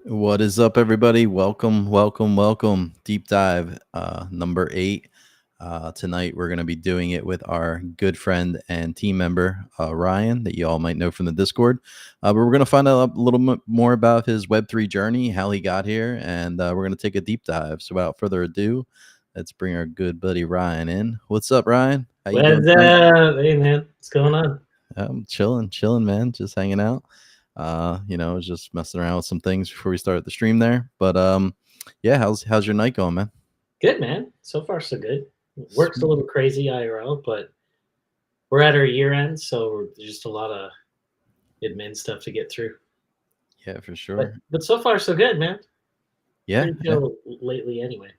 What is up, everybody? Welcome. Deep dive number 8. Tonight, we're going to be doing it with our good friend and team member, Ryan, that you all might know from the Discord. But we're going to find out a little bit more about his Web3 journey, how he got here, and we're going to take a deep dive. So without further ado, let's bring our good buddy Ryan in. What's up, Ryan? How you doing What's tonight? up? Hey, man. What's going on? I'm chilling, man. Just hanging out. Just messing around with some things before we started the stream there. But yeah, how's your night going, man? Good, man. So far, so good. Work's a Sweet. little crazy IRL, but we're at our year end, so there's just a lot of admin stuff to get through. Yeah, for But sure. but so far, so good, man. Yeah, Pretty yeah. chill lately, anyway.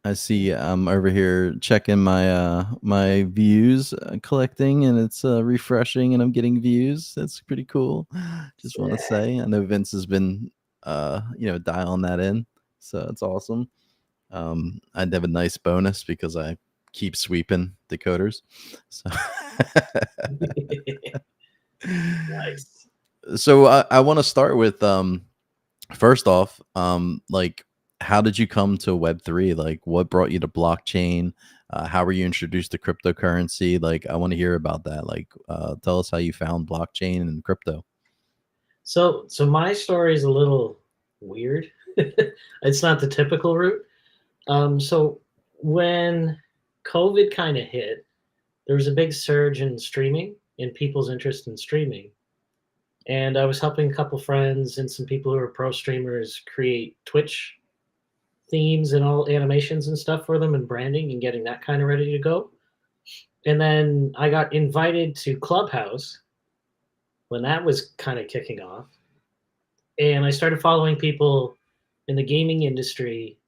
I see I'm over here checking my views, collecting, and it's refreshing, and I'm getting views. That's pretty cool. Just want to Yeah. say, I know Vince has been dialing that in, so it's awesome. I'd have a nice bonus because I keep sweeping decoders. So Nice. so I want to start with first off, like, how did you come to Web3? Like, what brought you to blockchain? How were you introduced to cryptocurrency? Like, I want to hear about that. Like, tell us how you found blockchain and crypto. So my story is a little weird. It's not the typical route. So when COVID kind of hit, there was a big surge in streaming, in people's interest in streaming. And I was helping a couple friends and some people who are pro streamers create Twitch themes and all animations and stuff for them and branding and getting that kind of ready to go. And then I got invited to Clubhouse when that was kind of kicking off. And I started following people in the gaming industry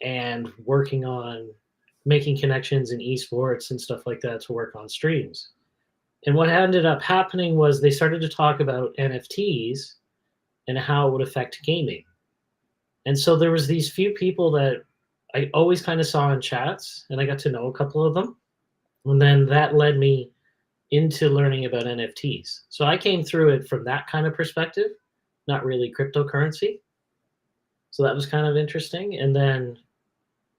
and working on making connections in esports and stuff like that to work on streams. And what ended up happening was they started to talk about NFTs and how it would affect gaming. And so there was these few people that I always kind of saw in chats, and I got to know a couple of them. And then that led me into learning about NFTs. So I came through it from that kind of perspective, not really cryptocurrency. So that was kind of interesting. And then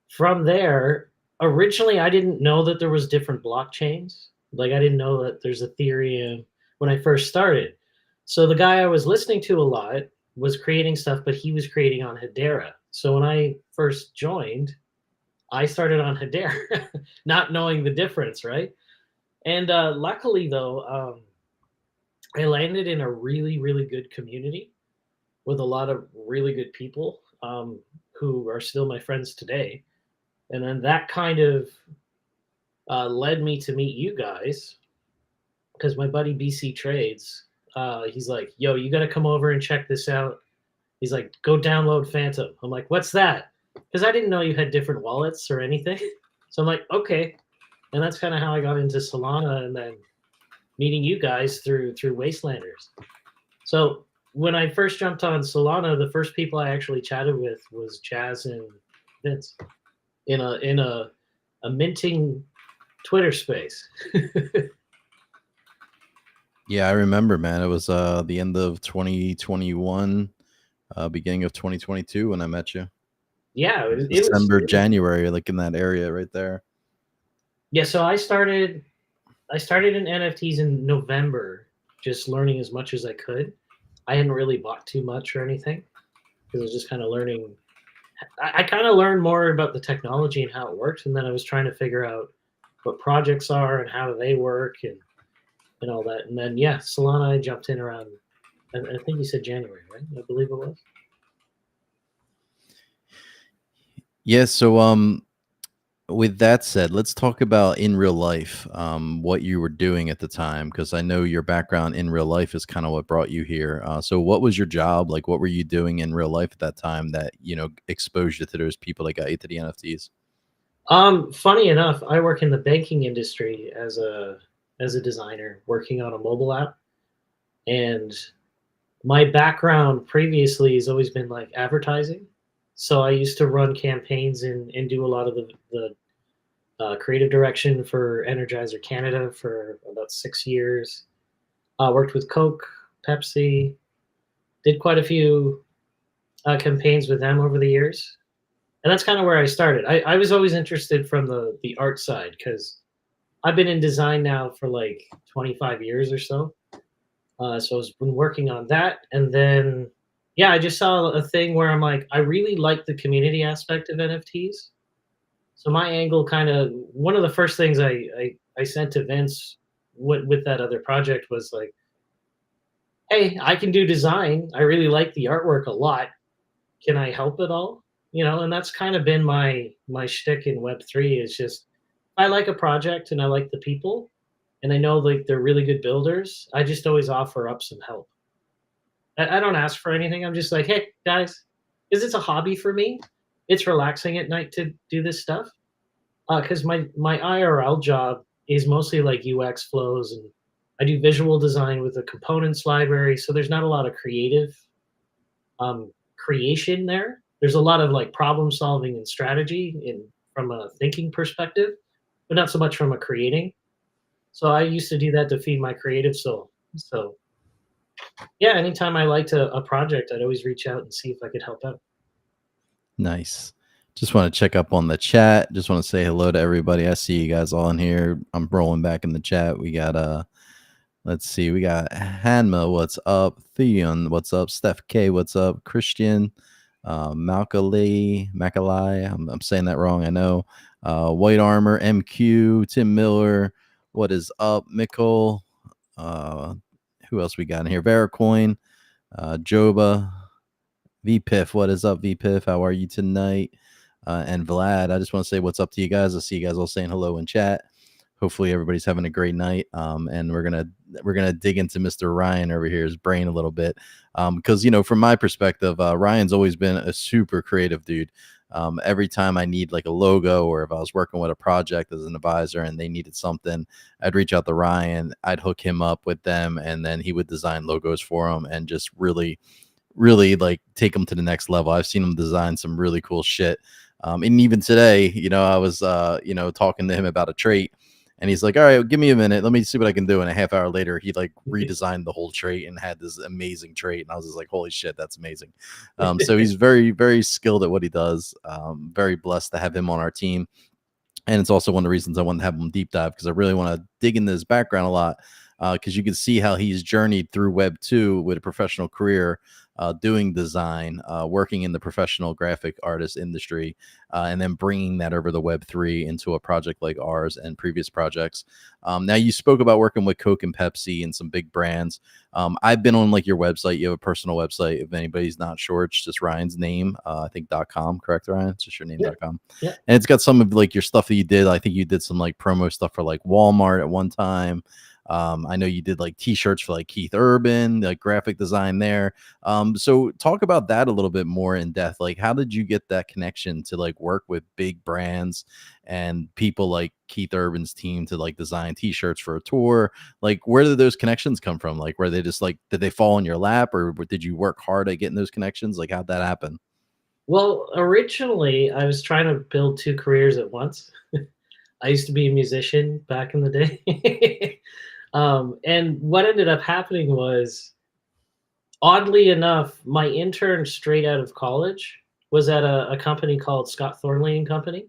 from there, originally I didn't know that there was different blockchains. Like I didn't know that there's Ethereum when I first started. So the guy I was listening to a lot was creating stuff, but he was creating on Hedera. So when I first joined, I started on Hedera, not knowing the difference, right? And luckily, though, I landed in a really, really good community with a lot of really good people who are still my friends today. And then that kind of led me to meet you guys because my buddy BC Trades, he's like, yo, you got to come over and check this out. He's like, go download Phantom. I'm like, what's that? Because I didn't know you had different wallets or anything. So I'm like, okay. And that's kind of how I got into Solana and then meeting you guys through Wastelanders. So when I first jumped on Solana, the first people I actually chatted with was Chaz and Vince in a minting Twitter space. Yeah, I remember, man. It was the end of 2021, beginning of 2022 when I met you. Yeah, It was it was December, January, like in that area right there. yeah. So I started in NFTs in November, just learning as much as I could. I hadn't really bought too much or anything because I was just kind of learning. I kind of learned more about the technology and how it works, and then I was trying to figure out what projects are and how they work and all that. And then yeah, Solana I jumped in around. I think you said January, right? I believe it was. Yeah, so with that said, let's talk about in real life, what you were doing at the time, because I know your background in real life is kind of what brought you here. So, what was your job? Like, what were you doing in real life at that time that exposed you to those people that got you to the NFTs? Funny enough, I work in the banking industry as a designer working on a mobile app, and my background previously has always been like advertising. So I used to run campaigns and do a lot of the creative direction for Energizer Canada for about 6 years. Worked with Coke, Pepsi, did quite a few campaigns with them over the years, and that's kind of where I started. I was always interested from the art side because I've been in design now for like 25 years or so. So I've been working on that, and then yeah, I just saw a thing where I'm like, I really like the community aspect of NFTs. So my angle, kind of one of the first things I sent to Vince with that other project was like, hey, I can do design. I really like the artwork a lot. Can I help at all? And that's kind of been my shtick in Web3 is just I like a project and I like the people and I know like they're really good builders. I just always offer up some help. I don't ask for anything. I'm just like, hey guys, because it's a hobby for me. It's relaxing at night to do this stuff. Because my IRL job is mostly like UX flows and I do visual design with the components library. So there's not a lot of creative creation there. There's a lot of like problem solving and strategy in from a thinking perspective, but not so much from a creating. So I used to do that to feed my creative soul. So yeah, anytime I liked a project, I'd always reach out and see if I could help out. Nice. Just want to check up on the chat. Just want to say hello to everybody. I see you guys all in here. I'm rolling back in the chat. We got let's see, we got Hanma, what's up? Theon, what's up? Steph K, what's up? Christian, Malkalei, I'm saying that wrong, I know. White Armor, MQ, Tim Miller, what is up? Mikkel, who else we got in here? Veracoin, Joba, VPiff, what is up, VPiff? How are you tonight? And Vlad, I just want to say what's up to you guys. I see you guys all saying hello in chat. Hopefully everybody's having a great night. And we're gonna dig into Mr. Ryan over here's brain a little bit. Because from my perspective, Ryan's always been a super creative dude. Every time I need like a logo or if I was working with a project as an advisor and they needed something, I'd reach out to Ryan, I'd hook him up with them, and then he would design logos for them and just really like take them to the next level. I've seen him design some really cool shit. And even today, I was, talking to him about a trait and he's like, all right, give me a minute. Let me see what I can do. And a half hour later, he like redesigned the whole trait and had this amazing trait. And I was just like, holy shit, that's amazing. So he's very, very skilled at what he does. Very blessed to have him on our team. And it's also one of the reasons I want to have him deep dive because I really want to dig into his background a lot because you can see how he's journeyed through Web 2 with a professional career doing design, working in the professional graphic artist industry, and then bringing that over to Web 3 into a project like ours and previous projects. Now, you spoke about working with Coke and Pepsi and some big brands. I've been on like your website. You have a personal website. If anybody's not sure, it's just Ryan's name, I think .com, correct, Ryan? It's just your name.com. Yeah. And it's got some of like your stuff that you did. I think you did some like promo stuff for like Walmart at one time. I know you did like t-shirts for like Keith Urban, like graphic design there. So talk about that a little bit more in depth. Like, how did you get that connection to like work with big brands and people like Keith Urban's team to like design t-shirts for a tour? Like, where did those connections come from? Like, were they just like, did they fall in your lap or did you work hard at getting those connections? Like, how'd that happen? Well, originally I was trying to build two careers at once. I used to be a musician back in the day. And what ended up happening was, oddly enough, my intern straight out of college was at a company called Scott Thornley and Company,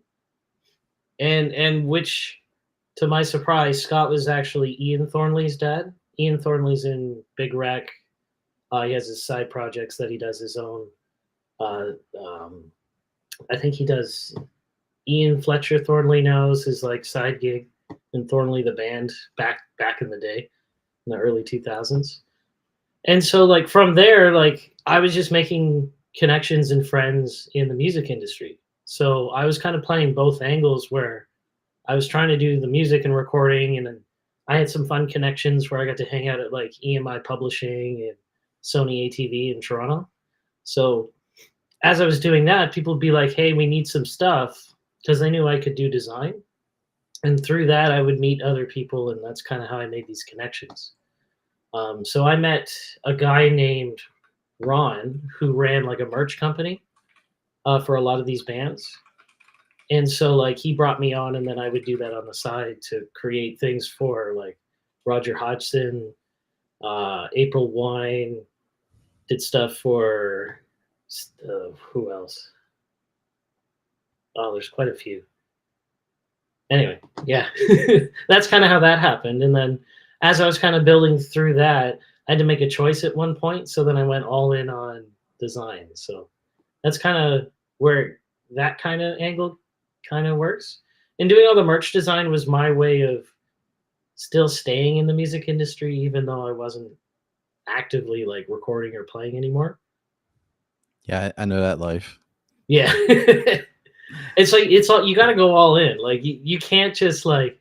and which, to my surprise, Scott was actually Ian Thornley's dad. Ian Thornley's in Big Rec. He has his side projects that he does his own. Uh, um, I think he does Ian Fletcher Thornley now is his like side gig, and Thornley the band back in the day, in the early 2000s. And so like from there, like I was just making connections and friends in the music industry. So I was kind of playing both angles where I was trying to do the music and recording, and then I had some fun connections where I got to hang out at like EMI Publishing and Sony ATV in Toronto. So as I was doing that, people would be like, "Hey, we need some stuff," because they knew I could do design. And through that, I would meet other people, and that's kind of how I made these connections. So I met a guy named Ron who ran like a merch company for a lot of these bands. And so like he brought me on, and then I would do that on the side to create things for like Roger Hodgson, April Wine, did stuff for Who else? Oh, there's quite a few. Anyway, yeah, that's kind of how that happened. And then as I was kind of building through that, I had to make a choice at one point. So then I went all in on design. So that's kind of where that kind of angle kind of works. And doing all the merch design was my way of still staying in the music industry, even though I wasn't actively like recording or playing anymore. Yeah, I know that life. Yeah. It's like it's all you got to go all in. Like you can't just like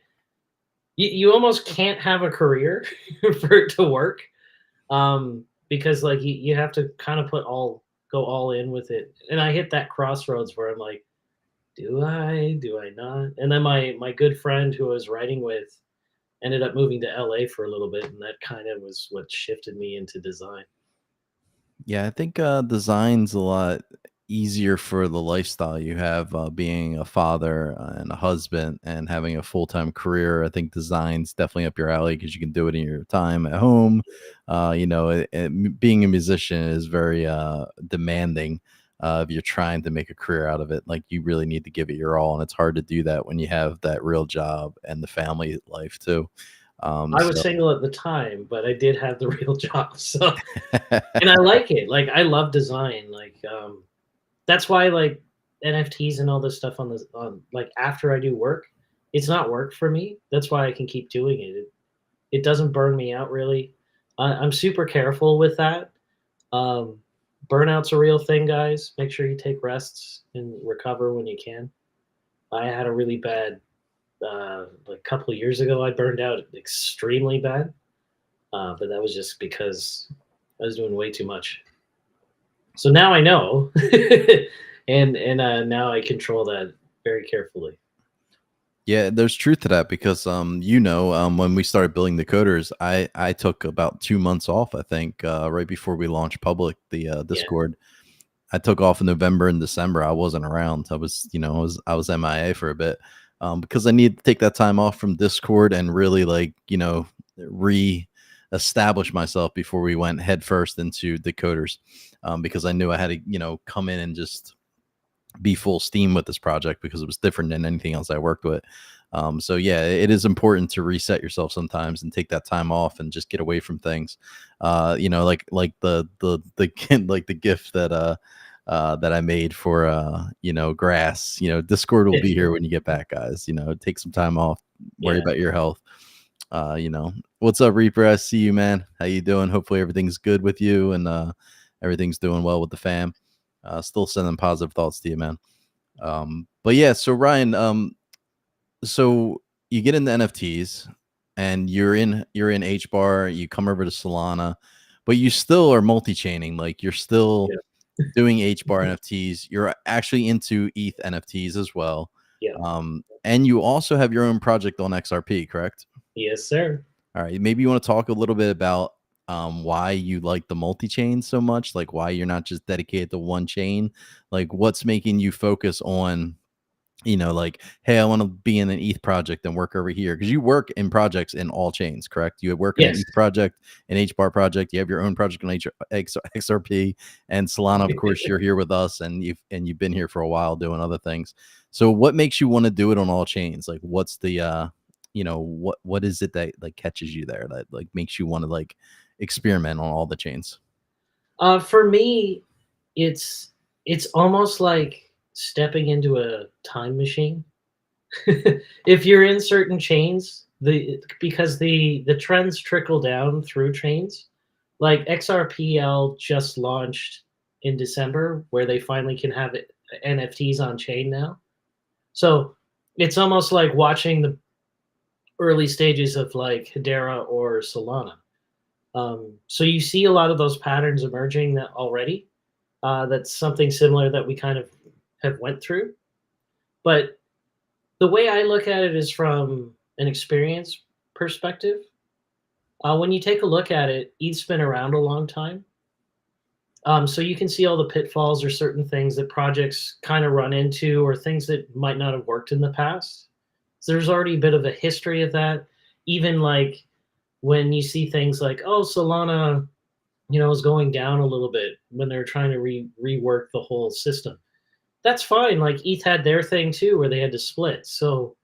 you almost can't have a career for it to work, because like you have to kind of go all in with it. And I hit that crossroads where I'm like, do I not? And then my good friend who I was writing with ended up moving to LA for a little bit, and that kind of was what shifted me into design. Yeah, I think design's a lot easier for the lifestyle you have, being a father and a husband and having a full-time career. I think design's definitely up your alley because you can do it in your time at home. Being a musician is very demanding. If you're trying to make a career out of it, like you really need to give it your all, and it's hard to do that when you have that real job and the family life too. I was So single at the time, but I did have the real job. So and I like it. Like I love design. Like that's why like NFTs and all this stuff on like after I do work, it's not work for me. That's why I can keep doing it. It doesn't burn me out really. I'm super careful with that. Um, Burnout's a real thing, guys. Make sure you take rests and recover when you can. I had a really bad like a couple of years ago. I burned out extremely bad, but that was just because I was doing way too much. So now I know, and now I control that very carefully. yeah, there's truth to that because when we started building Decod3rs, I took about 2 months off, I think, right before we launched public the Yeah, Discord. I took off in November and December. I wasn't around. I was MIA for a bit, because I needed to take that time off from Discord and really like, re-establish myself before we went headfirst into Decod3rs, because I knew I had to, come in and just be full steam with this project because it was different than anything else I worked with. So yeah, it is important to reset yourself sometimes and take that time off and just get away from things. Like the like the gift that I made for grass. Discord will be here when you get back, guys. Take some time off, worry yeah, about your health. What's up, Reaper? I see you, man. How you doing? Hopefully everything's good with you and everything's doing well with the fam. Still sending positive thoughts to you, man. But yeah, so Ryan, so you get into NFTs and you're in H bar, you come over to Solana, but you still are multi-chaining, like you're still yeah, doing H bar NFTs, you're actually into ETH NFTs as well. yeah. And you also have your own project on XRP, correct? Yes, sir. All right, maybe you want to talk a little bit about why you like the multi-chain so much, like why you're not just dedicated to one chain, like what's making you focus on, like, hey, I want to be in an ETH project and work over here because you work in projects in all chains, correct? You work in an Yes. ETH project, an HBAR project. You have your own project on XRP and Solana. Of course, you're here with us, and you've been here for a while doing other things. So, what makes you want to do it on all chains? Like, what's the what is it that like catches you there that like makes you want to like experiment on all the chains? For me, it's it's almost like stepping into a time machine. If you're in certain chains, because the trends trickle down through chains. Like XRPL just launched in December, where they finally can have NFTs on chain now. So it's almost like watching the early stages of like Hedera or Solana. So you see a lot of those patterns emerging that already. That's something similar that we kind of have went through. But the way I look at it is from an experience perspective. When you take a look at it, ETH's been around a long time. So you can see all the pitfalls or certain things that projects kind of run into or things that might not have worked in the past. So there's already a bit of a history of that. Even like when you see things like, oh, Solana is going down a little bit when they're trying to rework the whole system. That's fine. Like ETH had their thing too, where they had to split. So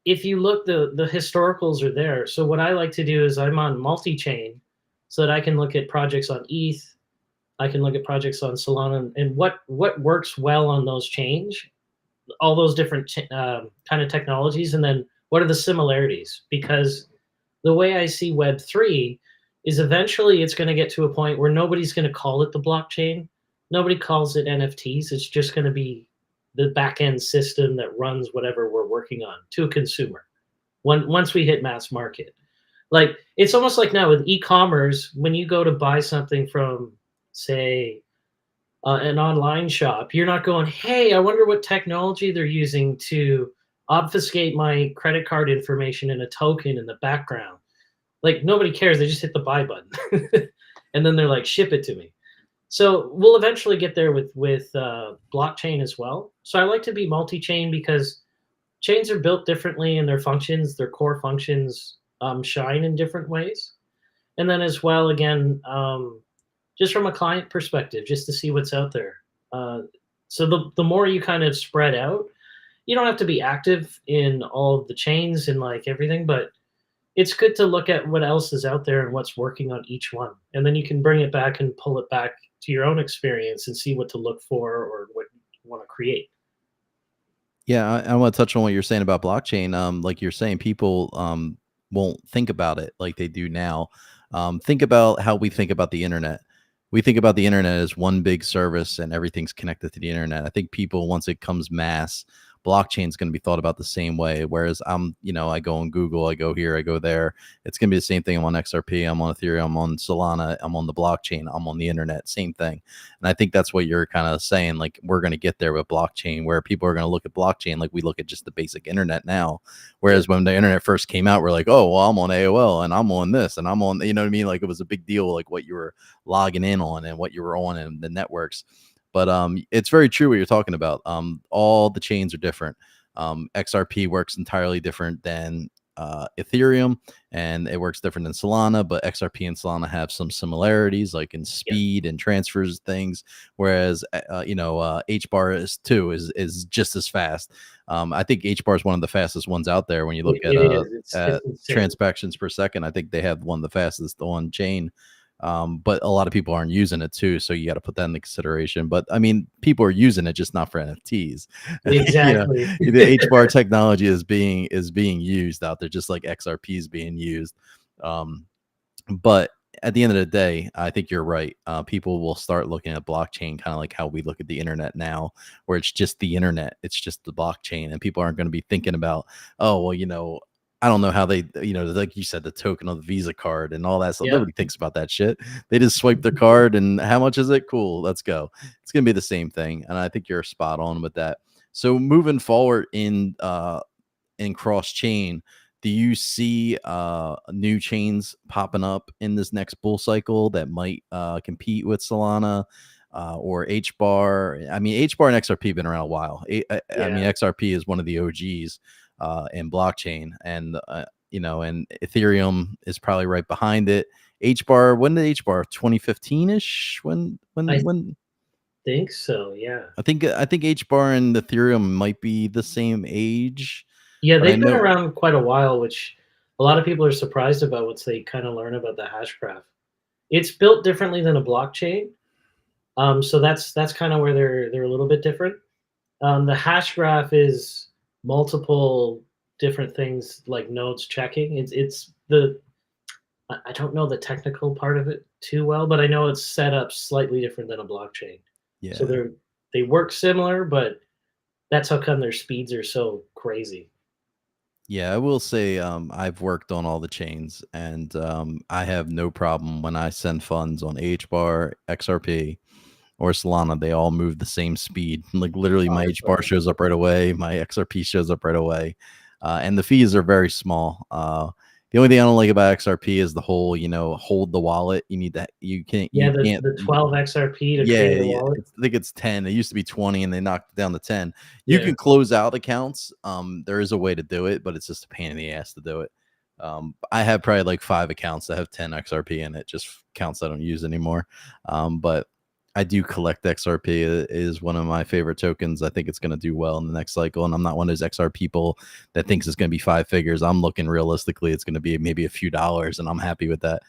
if you look, the historicals are there. So what I like to do is I'm on multi-chain so that I can look at projects on ETH, I can look at projects on Solana, and what works well on those chains, all those different kind of technologies, and then what are the similarities? Because the way I see Web3 is eventually it's going to get to a point where nobody's going to call it the blockchain. Nobody calls it NFTs. It's just going to be the back end system that runs whatever we're working on to a consumer. Once we hit mass market, like it's almost like now with e-commerce, when you go to buy something from, say, an online shop, you're not going, hey, I wonder what technology they're using to obfuscate my credit card information in a token in the background. Like nobody cares. They just hit the buy button, and then they're like, ship it to me. So we'll eventually get there with blockchain as well. So I like to be multi-chain because chains are built differently in their functions. Their core functions shine in different ways. And then as well, again, just from a client perspective, just to see what's out there. So the more you kind of spread out, you don't have to be active in all of the chains and like everything, but it's good to look at what else is out there and what's working on each one. And then you can bring it back and pull it back to your own experience and see what to look for or what you want to create. Yeah, I want to touch on what you're saying about blockchain. Like you're saying, people won't think about it like they do now. Think about how we think about the internet. We think about the internet as one big service and everything's connected to the internet. I think people, once it comes mass, blockchain is going to be thought about the same way. Whereas I go on Google, I go here, I go there. It's going to be the same thing. I'm on XRP, I'm on Ethereum, I'm on Solana, I'm on the blockchain, I'm on the internet, same thing. And I think that's what you're kind of saying. Like we're going to get there with blockchain, where people are going to look at blockchain like we look at just the basic internet now. Whereas when the internet first came out, we're like, oh, well, I'm on AOL and I'm on this and I'm on, you know what I mean? Like it was a big deal, like what you were logging in on and what you were on and the networks. But it's very true what you're talking about. All the chains are different. XRP works entirely different than Ethereum, and it works different than Solana. But XRP and Solana have some similarities, like in speed and transfers things. Whereas HBAR is just as fast. I think HBAR is one of the fastest ones out there when you look It is. at It's insane. transactions per second. I think they have one of the fastest on chain. But a lot of people aren't using it too, so you got to put that into consideration. But I mean, people are using it, just not for NFTs. Exactly. The HBAR technology is being used out there, just like XRP is being used. But at the end of the day, I think you're right. People will start looking at blockchain kind of like how we look at the internet now, where it's just the internet, it's just the blockchain, and people aren't going to be thinking about, oh, well, I don't know how they, like you said, the token on the Visa card and all that stuff. Yeah. Nobody thinks about that shit. They just swipe their card and how much is it? Cool, let's go. It's going to be the same thing. And I think you're spot on with that. So moving forward in cross chain, do you see new chains popping up in this next bull cycle that might compete with Solana or HBAR? I mean, HBAR and XRP have been around a while. I mean, XRP is one of the OGs in blockchain, and and Ethereum is probably right behind it. HBAR, when did HBAR? 2015-ish? When Think so, yeah. I think HBAR and Ethereum might be the same age. Yeah, But I they've been know, around quite a while, which a lot of people are surprised about once they kind of learn about the Hashcraft. It's built differently than a blockchain, so that's kind of where they're a little bit different. The Hashgraph is multiple different things like nodes checking. It's the I don't know the technical part of it too well, but I know it's set up slightly different than a blockchain. So yeah. they work similar, but that's how come their speeds are so crazy. Yeah, I will say I've worked on all the chains, and I have no problem when I send funds on HBAR, XRP, or Solana. They all move the same speed. Like literally, Oh, my that's HBAR fine. shows up right away. My XRP shows up right away, and the fees are very small. The only thing I don't like about XRP is the whole, hold the wallet. You need that. Yeah, You can't. the 12 XRP to Yeah, create a yeah. wallet. I think it's 10. It used to be 20 and they knocked it down to 10. You Yeah. can close out accounts. There is a way to do it, but it's just a pain in the ass to do it. I have probably like 5 accounts that have 10 XRP in it, just accounts I don't use anymore. But I do collect XRP. It is one of my favorite tokens. I think it's going to do well in the next cycle. And I'm not one of those XR people that thinks it's going to be 5 figures. I'm looking realistically, it's going to be maybe a few dollars, and I'm happy with that.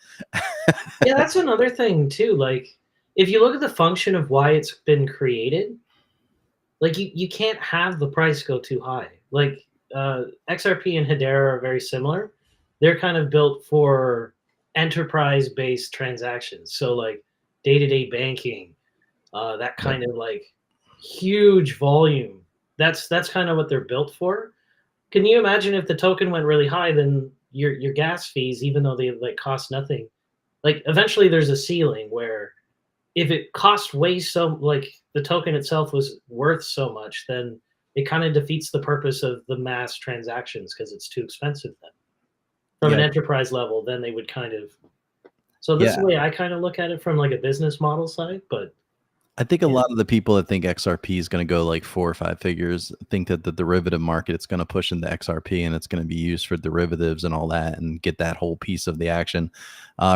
Yeah, that's another thing too. Like, if you look at the function of why it's been created, like you can't have the price go too high. Like XRP and Hedera are very similar. They're kind of built for enterprise-based transactions. So like day-to-day banking, that Yep. kind of like huge volume. That's kind of what they're built for. Can you imagine if the token went really high, then your gas fees, even though they like cost nothing, like eventually there's a ceiling where if it cost way so like the token itself was worth so much, then it kind of defeats the purpose of the mass transactions because it's too expensive then. From an Yeah. enterprise level, then they would kind of so this is Yeah. the way I kind of look at it from like a business model side, but I think a yeah. lot of the people that think XRP is going to go like 4 or 5 figures think that the derivative market it's going to push into XRP and it's going to be used for derivatives and all that and get that whole piece of the action.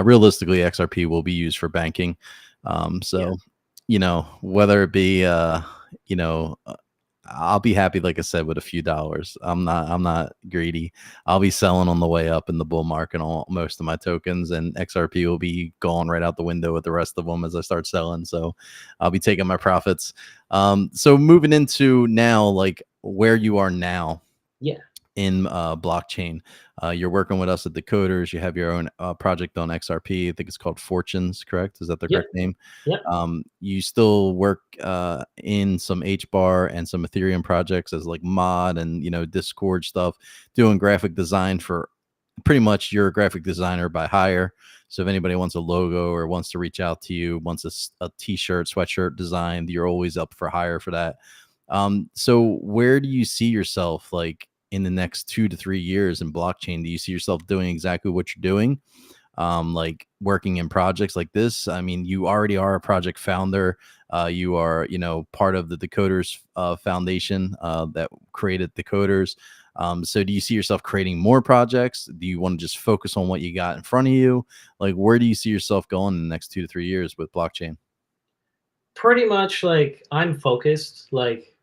Realistically, XRP will be used for banking. Yeah. So, whether it be, you know, uh, I'll be happy, like I said, with a few dollars. I'm not greedy. I'll be selling on the way up in the bull market on most of my tokens, and XRP will be gone right out the window with the rest of them as I start selling. So I'll be taking my profits. So moving into now, like where you are now Yeah. in blockchain. You're working with us at Decod3rs. You have your own project on XRP. I think it's called Fortunes, correct? Is that the Yep. correct name? Yep. You still work in some HBAR and some Ethereum projects as like mod and Discord stuff, doing graphic design for pretty much you're a graphic designer by hire. So if anybody wants a logo or wants to reach out to you, wants a t-shirt, sweatshirt designed, you're always up for hire for that. So where do you see yourself like in the next 2 to 3 years in blockchain? Do you see yourself doing exactly what you're doing? Like working in projects like this? I mean, you already are a project founder. You are, part of the Decod3rs Foundation that created Decod3rs. So do you see yourself creating more projects? Do you want to just focus on what you got in front of you? Like, where do you see yourself going in the next 2 to 3 years with blockchain? Pretty much like I'm focused. Like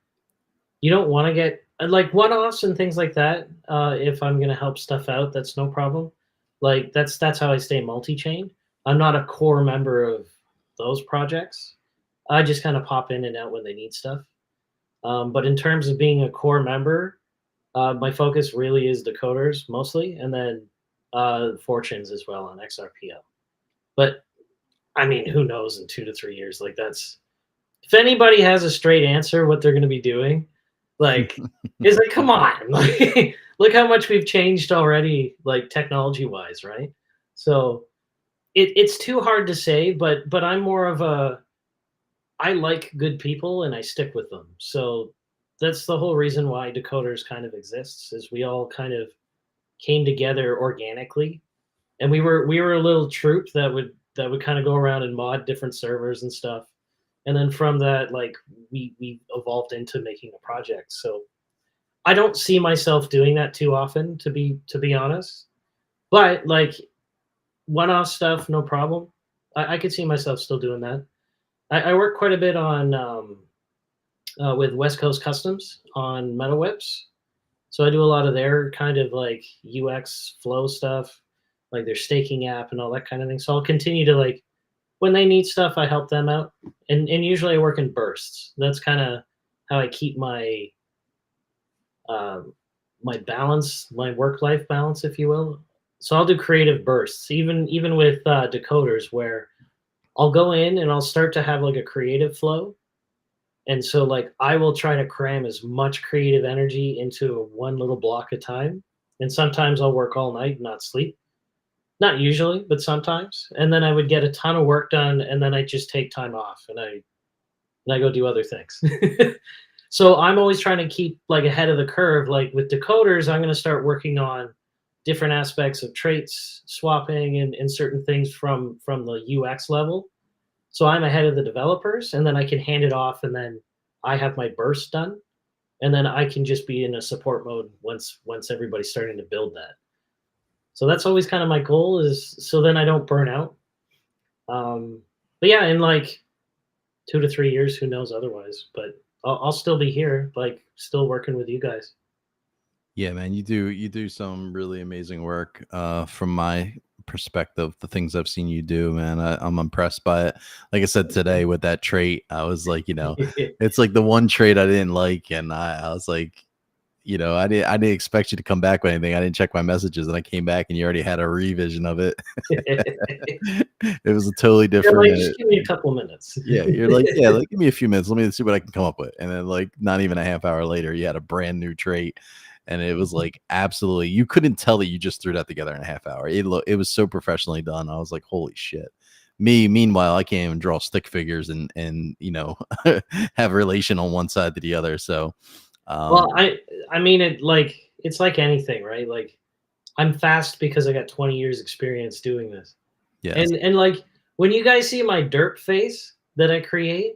you don't want to get like one-offs and things like that. If I'm gonna help stuff out, that's no problem. Like that's how I stay multi-chain. I'm not a core member of those projects. I just kind of pop in and out when they need stuff. But in terms of being a core member, my focus really is decoders mostly, and then fortunes as well on XRPO. But I mean, who knows in 2 to 3 years? Like that's if anybody has a straight answer what they're going to be doing, like is like come on, like look how much we've changed already, like technology wise, right? So it's too hard to say, but I'm more of a I like good people and I stick with them. So that's the whole reason why Decoders kind of exists is we all kind of came together organically and we were a little troop that would kind of go around and mod different servers and stuff. And then from that, like we evolved into making a project. So I don't see myself doing that too often, to be honest. But like one-off stuff, no problem. I could see myself still doing that. I work quite a bit on with West Coast Customs on metal whips. So I do a lot of their kind of like UX flow stuff, like their staking app and all that kind of thing. So I'll continue to like when they need stuff, I help them out, and usually I work in bursts. That's kind of how I keep um, my balance, my work life balance, if you will. So I'll do creative bursts, even with decoders, where I'll go in and I'll start to have like a creative flow, and so like I will try to cram as much creative energy into one little block at a time. And sometimes I'll work all night, not sleep. Not usually, but sometimes. And then I would get a ton of work done, and then I just take time off, and I go do other things. So I'm always trying to keep like ahead of the curve. Like with decoders, I'm going to start working on different aspects of traits swapping and certain things from the UX level. So I'm ahead of the developers, and then I can hand it off, and then I have my burst done, and then I can just be in a support mode once everybody's starting to build that. So that's always kind of my goal, is so then I don't burn out. But yeah, in like 2 to 3 years, who knows otherwise? But I'll still be here, like still working with you guys. Yeah, man, you do some really amazing work. From my perspective, the things I've seen you do, man, I'm impressed by it. Like I said today with that trait, I was like, it's like the one trait I didn't like, and I was like, I didn't expect you to come back with anything. I didn't check my messages, and I came back, and you already had a revision of it. It was a totally You're different. like, just give me a couple minutes. Yeah, you're like, yeah, like give me a few minutes. Let me see what I can come up with. And then like not even a half hour later, you had a brand new trait. And it was like absolutely you couldn't tell that you just threw that together in a half hour. It was so professionally done. I was like, holy shit. Me, meanwhile, I can't even draw stick figures and have relation on one side to the other. So Well, um I mean it, like it's like anything, right? Like I'm fast because I got 20 years experience doing this. yes. And like when you guys see my derp face that I create,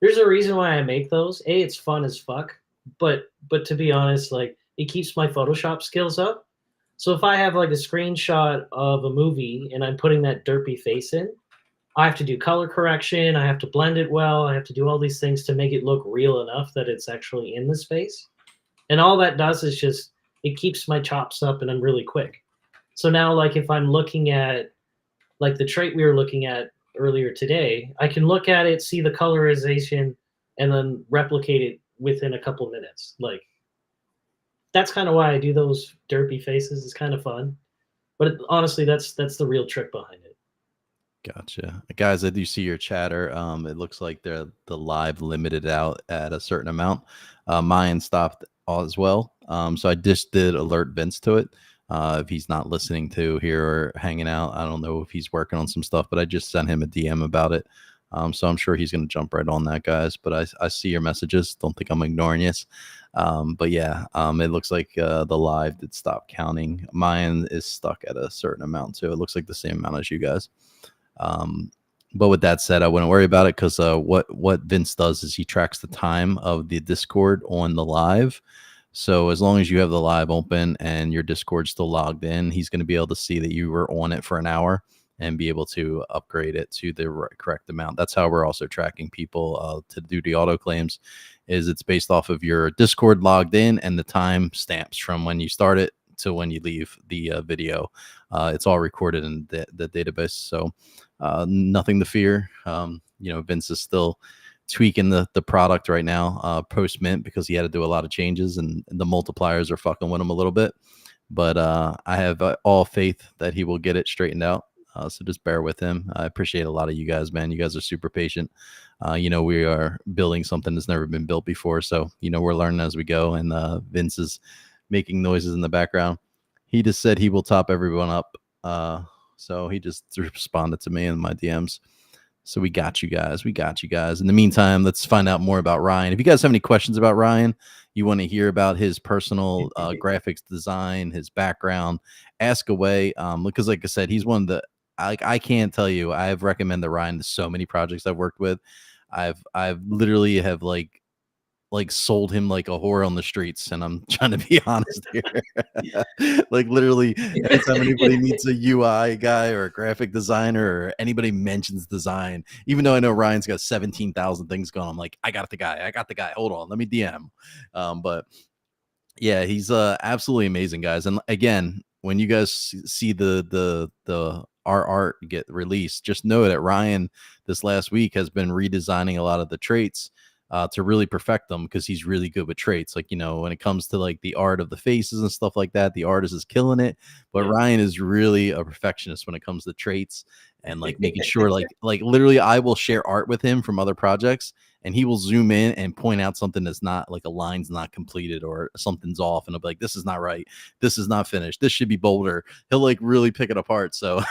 there's a reason why I make those. A, it's fun as fuck, but to be honest, like it keeps my Photoshop skills up. So if I have like a screenshot of a movie and I'm putting that derpy face in, I have to do color correction, I have to blend it well, I have to do all these things to make it look real enough that it's actually in the space. And all that does is just it keeps my chops up and I'm really quick. So now like if I'm looking at like the trait we were looking at earlier today, I can look at it, see the colorization, and then replicate it within a couple minutes. Like that's kind of why I do those derpy faces. It's kind of fun, but honestly, that's the real trick behind it. Gotcha. Guys, I do see your chatter. It looks like the live limited out at a certain amount. Mine stopped as well. So I just did alert Vince to it. If he's not listening to here or hanging out, I don't know if he's working on some stuff, but I just sent him a DM about it. So I'm sure he's going to jump right on that, guys. But I see your messages. Don't think I'm ignoring you. But yeah, it looks like the live did stop counting. Mine is stuck at a certain amount too. It looks like the same amount as you guys. Um, but with that said, I wouldn't worry about it because what Vince does is he tracks the time of the Discord on the live. So as long as you have the live open and your Discord's still logged in, he's going to be able to see that you were on it for an hour and be able to upgrade it to the correct amount. That's how we're also tracking people to do the auto claims. Is it's based off of your Discord logged in and the time stamps from when you start it to when you leave the video. It's all recorded in the database. So nothing to fear. Vince is still tweaking the product right now, post mint, because he had to do a lot of changes and the multipliers are fucking with him a little bit. But I have all faith that he will get it straightened out. So just bear with him. I appreciate a lot of you guys, man. You guys are super patient. We are building something that's never been built before. So, we're learning as we go. And Vince is making noises in the background. He just said he will top everyone up. So he just responded to me in my DMs. So we got you guys. We got you guys. In the meantime, let's find out more about Ryan. If you guys have any questions about Ryan, you want to hear about his personal graphics design, his background, ask away. Because like I said, he's one of the, I can't tell you, I've recommended Ryan to so many projects I've worked with. I've literally have like sold him like a whore on the streets, and I'm trying to be honest here. Like literally anytime anybody meets a UI guy or a graphic designer or anybody mentions design, even though I know Ryan's got 17,000 things going, I'm like, I got the guy, hold on, let me DM. But yeah, he's absolutely amazing, guys. And again, when you guys see our art get released, just know that Ryan this last week has been redesigning a lot of the traits to really perfect them, because he's really good with traits. Like, when it comes to like the art of the faces and stuff like that, the artist is killing it. But Yeah. Ryan is really a perfectionist when it comes to traits and like making sure like literally I will share art with him from other projects and he will zoom in and point out something that's not like a line's not completed or something's off. And I'll be like, this is not right. This is not finished. This should be bolder. He'll like really pick it apart. So,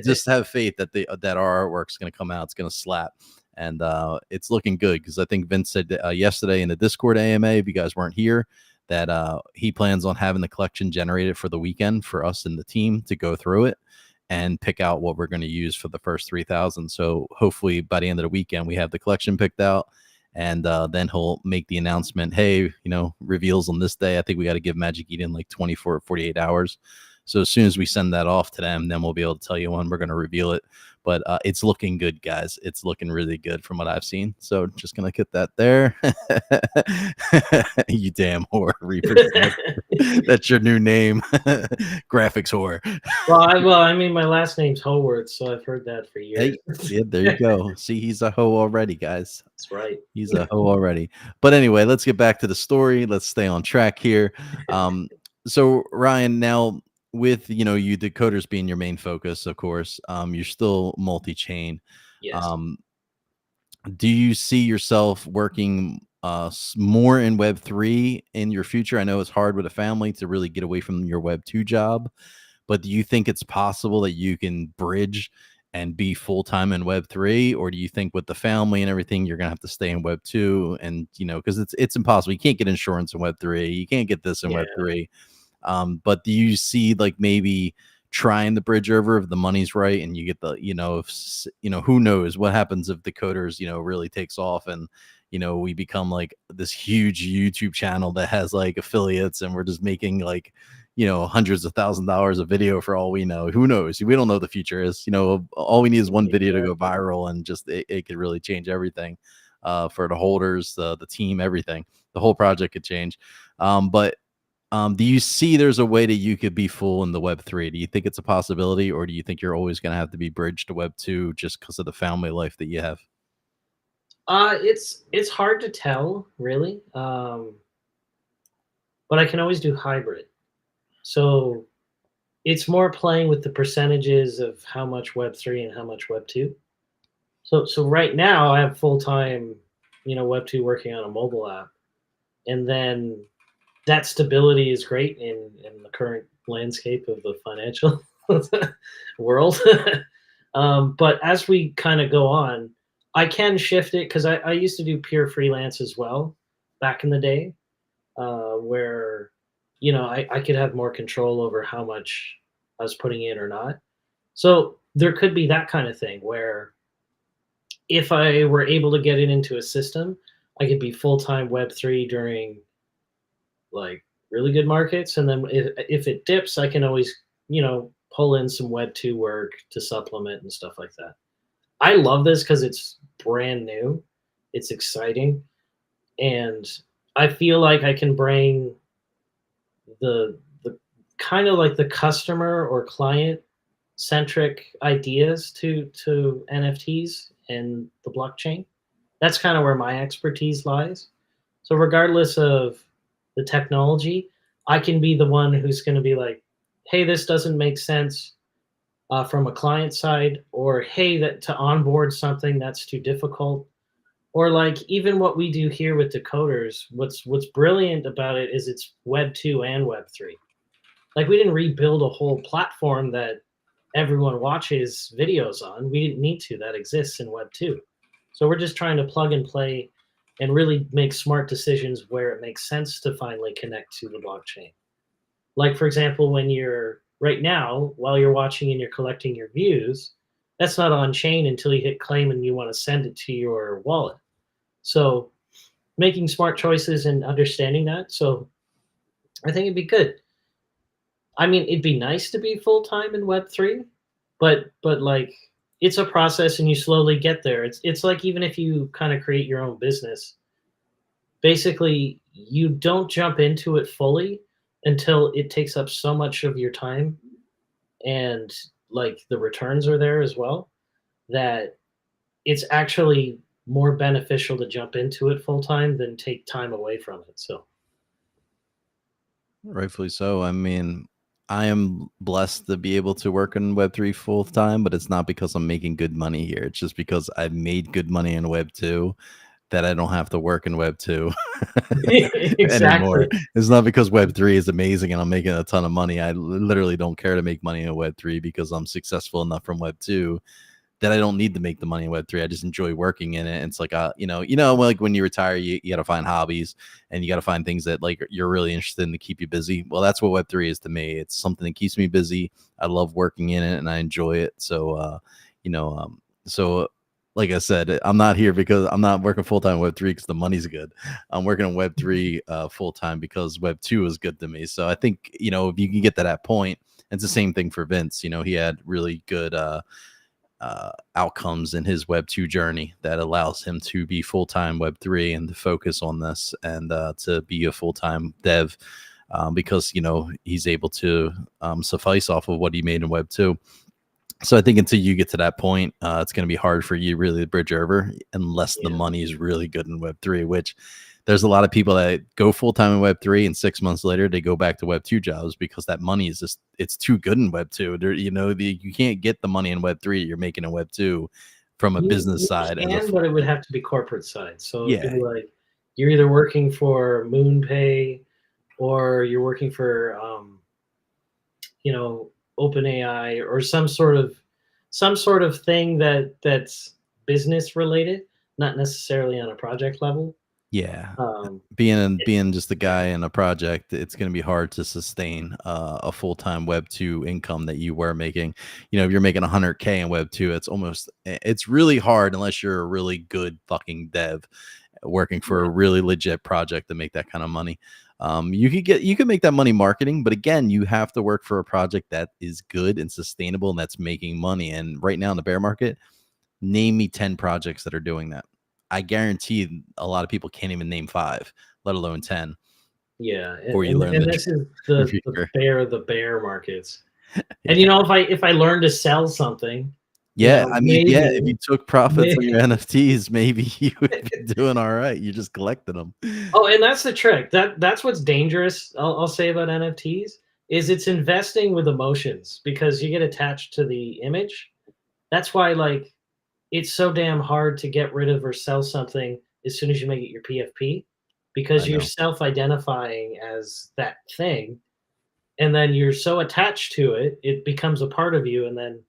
just have faith that that our artwork's going to come out. It's going to slap. And it's looking good, because I think Vince said yesterday in the Discord AMA, if you guys weren't here, that he plans on having the collection generated for the weekend for us and the team to go through it and pick out what we're going to use for the first 3,000. So hopefully by the end of the weekend, we have the collection picked out and then he'll make the announcement, hey, reveals on this day. I think we got to give Magic Eden like 24 or 48 hours. So as soon as we send that off to them, then we'll be able to tell you when we're going to reveal it. But it's looking good, guys. It's looking really good from what I've seen. So just going to get that there. You damn whore, Reaper. That's your new name. Graphics whore. Well, I mean, my last name's Howard, so I've heard that for years. Hey, yeah, there you go. See, he's a hoe already, guys. That's right. He's a hoe already. But anyway, let's get back to the story. Let's stay on track here. So Ryan, now with you decoders being your main focus, of course, you're still multi-chain. Yes. Do you see yourself working more in Web3 in your future? I know it's hard with a family to really get away from your Web2 job, but do you think it's possible that you can bridge and be full-time in Web3, or do you think with the family and everything you're gonna have to stay in Web2? And because it's impossible. You can't get insurance in Web3, you can't get this in Web3. But do you see like maybe trying the bridge over if the money's right and you get the who knows what happens if Decod3rs really takes off and we become like this huge YouTube channel that has like affiliates and we're just making like hundreds of $1,000s a video for all we know. Who knows? We don't know the future is. All we need is one video to go viral and just it could really change everything for the holders, the team, everything. The whole project could change. But do you see there's a way that you could be full in the Web3? Do you think it's a possibility, or do you think you're always going to have to be bridged to Web2 just because of the family life that you have? It's hard to tell, really. But I can always do hybrid. So it's more playing with the percentages of how much Web3 and how much Web2. So right now I have full-time, Web2 working on a mobile app. And then that stability is great in the current landscape of the financial world. But as we kind of go on, I can shift it because I used to do pure freelance as well back in the day, where I could have more control over how much I was putting in or not. So there could be that kind of thing where if I were able to get it into a system, I could be full-time Web3 during like really good markets, and then if it dips, I can always pull in some Web2 work to supplement and stuff like that. I love this because it's brand new, it's exciting, and I feel like I can bring the kind of like the customer or client centric ideas to NFTs and the blockchain. That's kind of where my expertise lies. So regardless of the technology, I can be the one who's going to be like, hey, this doesn't make sense from a client side, or hey, that to onboard something that's too difficult, or like even what we do here with Decod3rs. What's brilliant about it is it's Web 2 and Web 3. Like we didn't rebuild a whole platform that everyone watches videos on. We didn't need to. That exists in Web 2. So we're just trying to plug and play and really make smart decisions where it makes sense to finally connect to the blockchain. Like, for example, when you're right now, while you're watching and you're collecting your views, that's not on chain until you hit claim and you want to send it to your wallet. So making smart choices and understanding that. So I think it'd be good. I mean, it'd be nice to be full-time in Web3, but like it's a process and you slowly get there. It's like even if you kind of create your own business, basically you don't jump into it fully until it takes up so much of your time and like the returns are there as well, that it's actually more beneficial to jump into it full time than take time away from it. So Rightfully so. I mean, I am blessed to be able to work in Web3 full time, but it's not because I'm making good money here. It's just because I've made good money in Web2 that I don't have to work in Web2 anymore. exactly. It's not because Web3 is amazing and I'm making a ton of money. I literally don't care to make money in Web3 because I'm successful enough from Web2 that I don't need to make the money in Web3. I just enjoy working in it. And it's like, like when you retire, you got to find hobbies and you got to find things that like you're really interested in to keep you busy. Well, that's what Web3 is to me. It's something that keeps me busy. I love working in it and I enjoy it. So, so like I said, I'm not here because I'm not working full time Web3 because the money's good. I'm working on Web3 full time because Web2 is good to me. So I think, you know, if you can get to that point, it's the same thing for Vince. You know, he had really good outcomes in his Web2 journey that allows him to be full time Web3 and to focus on this and to be a full time dev because, you know, he's able to suffice off of what he made in Web2. So I think until you get to that point, it's going to be hard for you really to bridge over unless the Yeah. money is really good in Web3, which there's a lot of people that go full time in Web3 and 6 months later they go back to Web2 jobs because that money is just, it's too good in Web2. There, you know, you can't get the money in Web3 you're making in Web2 from a business You side as a can, full but it would time. have to be corporate side. So it'd Yeah. be like you're either working for MoonPay or you're working for you know, OpenAI or some sort of thing that's business related, not necessarily on a project level. Yeah. Um, Being just a guy in a project, it's going to be hard to sustain a full time Web2 income that you were making. You know, if you're making 100K in Web2, it's really hard unless you're a really good fucking dev working for yeah, a really legit project to make that kind of money. You can make that money marketing, but again, you have to work for a project that is good and sustainable and that's making money. And right now in the bear market, name me 10 projects that are doing that. I guarantee a lot of people can't even name 5, let alone 10, yeah, before you learn and the this is future. the bear markets. And you Yeah. know, if I learn to sell something, you Yeah, know, I mean, yeah, if maybe, you took profits on maybe your NFTs, maybe you would be doing all right. You just collected them. oh, and that's the trick. That's what's dangerous. I'll say about NFTs is it's investing with emotions because you get attached to the image. That's why like it's so damn hard to get rid of or sell something as soon as you make it your PFP I because you're know. self-identifying as that thing, and then you're so attached to it, it becomes a part of you, and then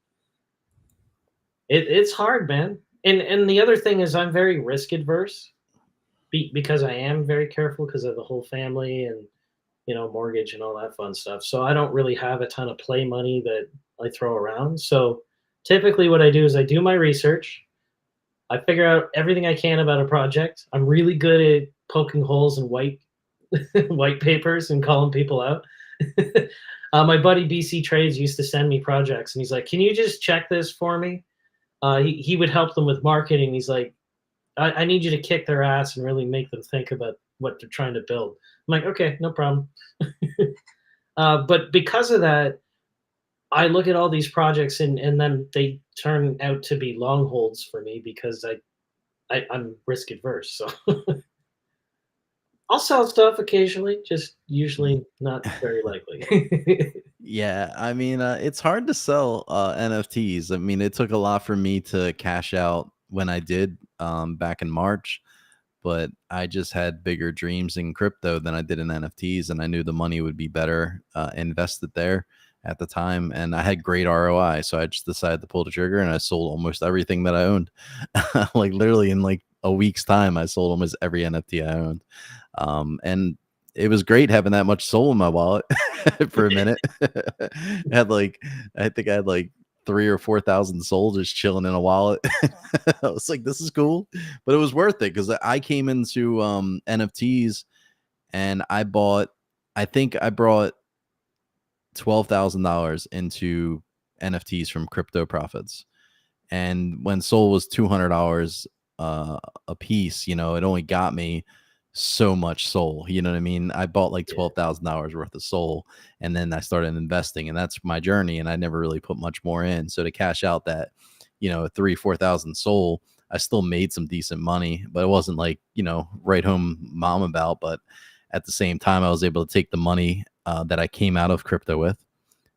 it's hard, man. And the other thing is I'm very risk adverse because I am very careful because of the whole family and you know mortgage and all that fun stuff. So I don't really have a ton of play money that I throw around. So typically, what I do is I do my research. I figure out everything I can about a project. I'm really good at poking holes in white white papers and calling people out. My buddy BC Trades used to send me projects, and he's like, "Can you just check this for me?" He would help them with marketing. He's like, I need you to kick their ass and really make them think about what they're trying to build." I'm like, "Okay, no problem." But because of that, I look at all these projects and then they turn out to be long holds for me because I'm risk adverse. So I'll sell stuff occasionally, just Y- usually not very likely. Yeah, I mean, it's hard to sell NFTs. I mean, it took a lot for me to cash out when I did back in March, but I just had bigger dreams in crypto than I did in NFTs, and I knew the money would be better invested there at the time, and I had great ROI, so I just decided to pull the trigger, and I sold almost everything that I owned. Like literally in like a week's time, I sold almost every NFT I owned, and it was great having that much soul in my wallet for a minute. I had like, I think I had like 3 or 4 thousand soul just chilling in a wallet. I was like, this is cool, but it was worth it because I came into NFTs and I think I brought $12,000 into NFTs from crypto profits. And when Soul was $200 a piece, you know, it only got me so much Soul. You know what I mean? I bought like Yeah. $12,000 worth of Soul, and then I started investing, and that's my journey. And I never really put much more in. So to cash out that, you know, 3, 4 thousand Soul, I still made some decent money, but it wasn't like, you know, right home mom about. But at the same time, I was able to take the money that I came out of crypto with,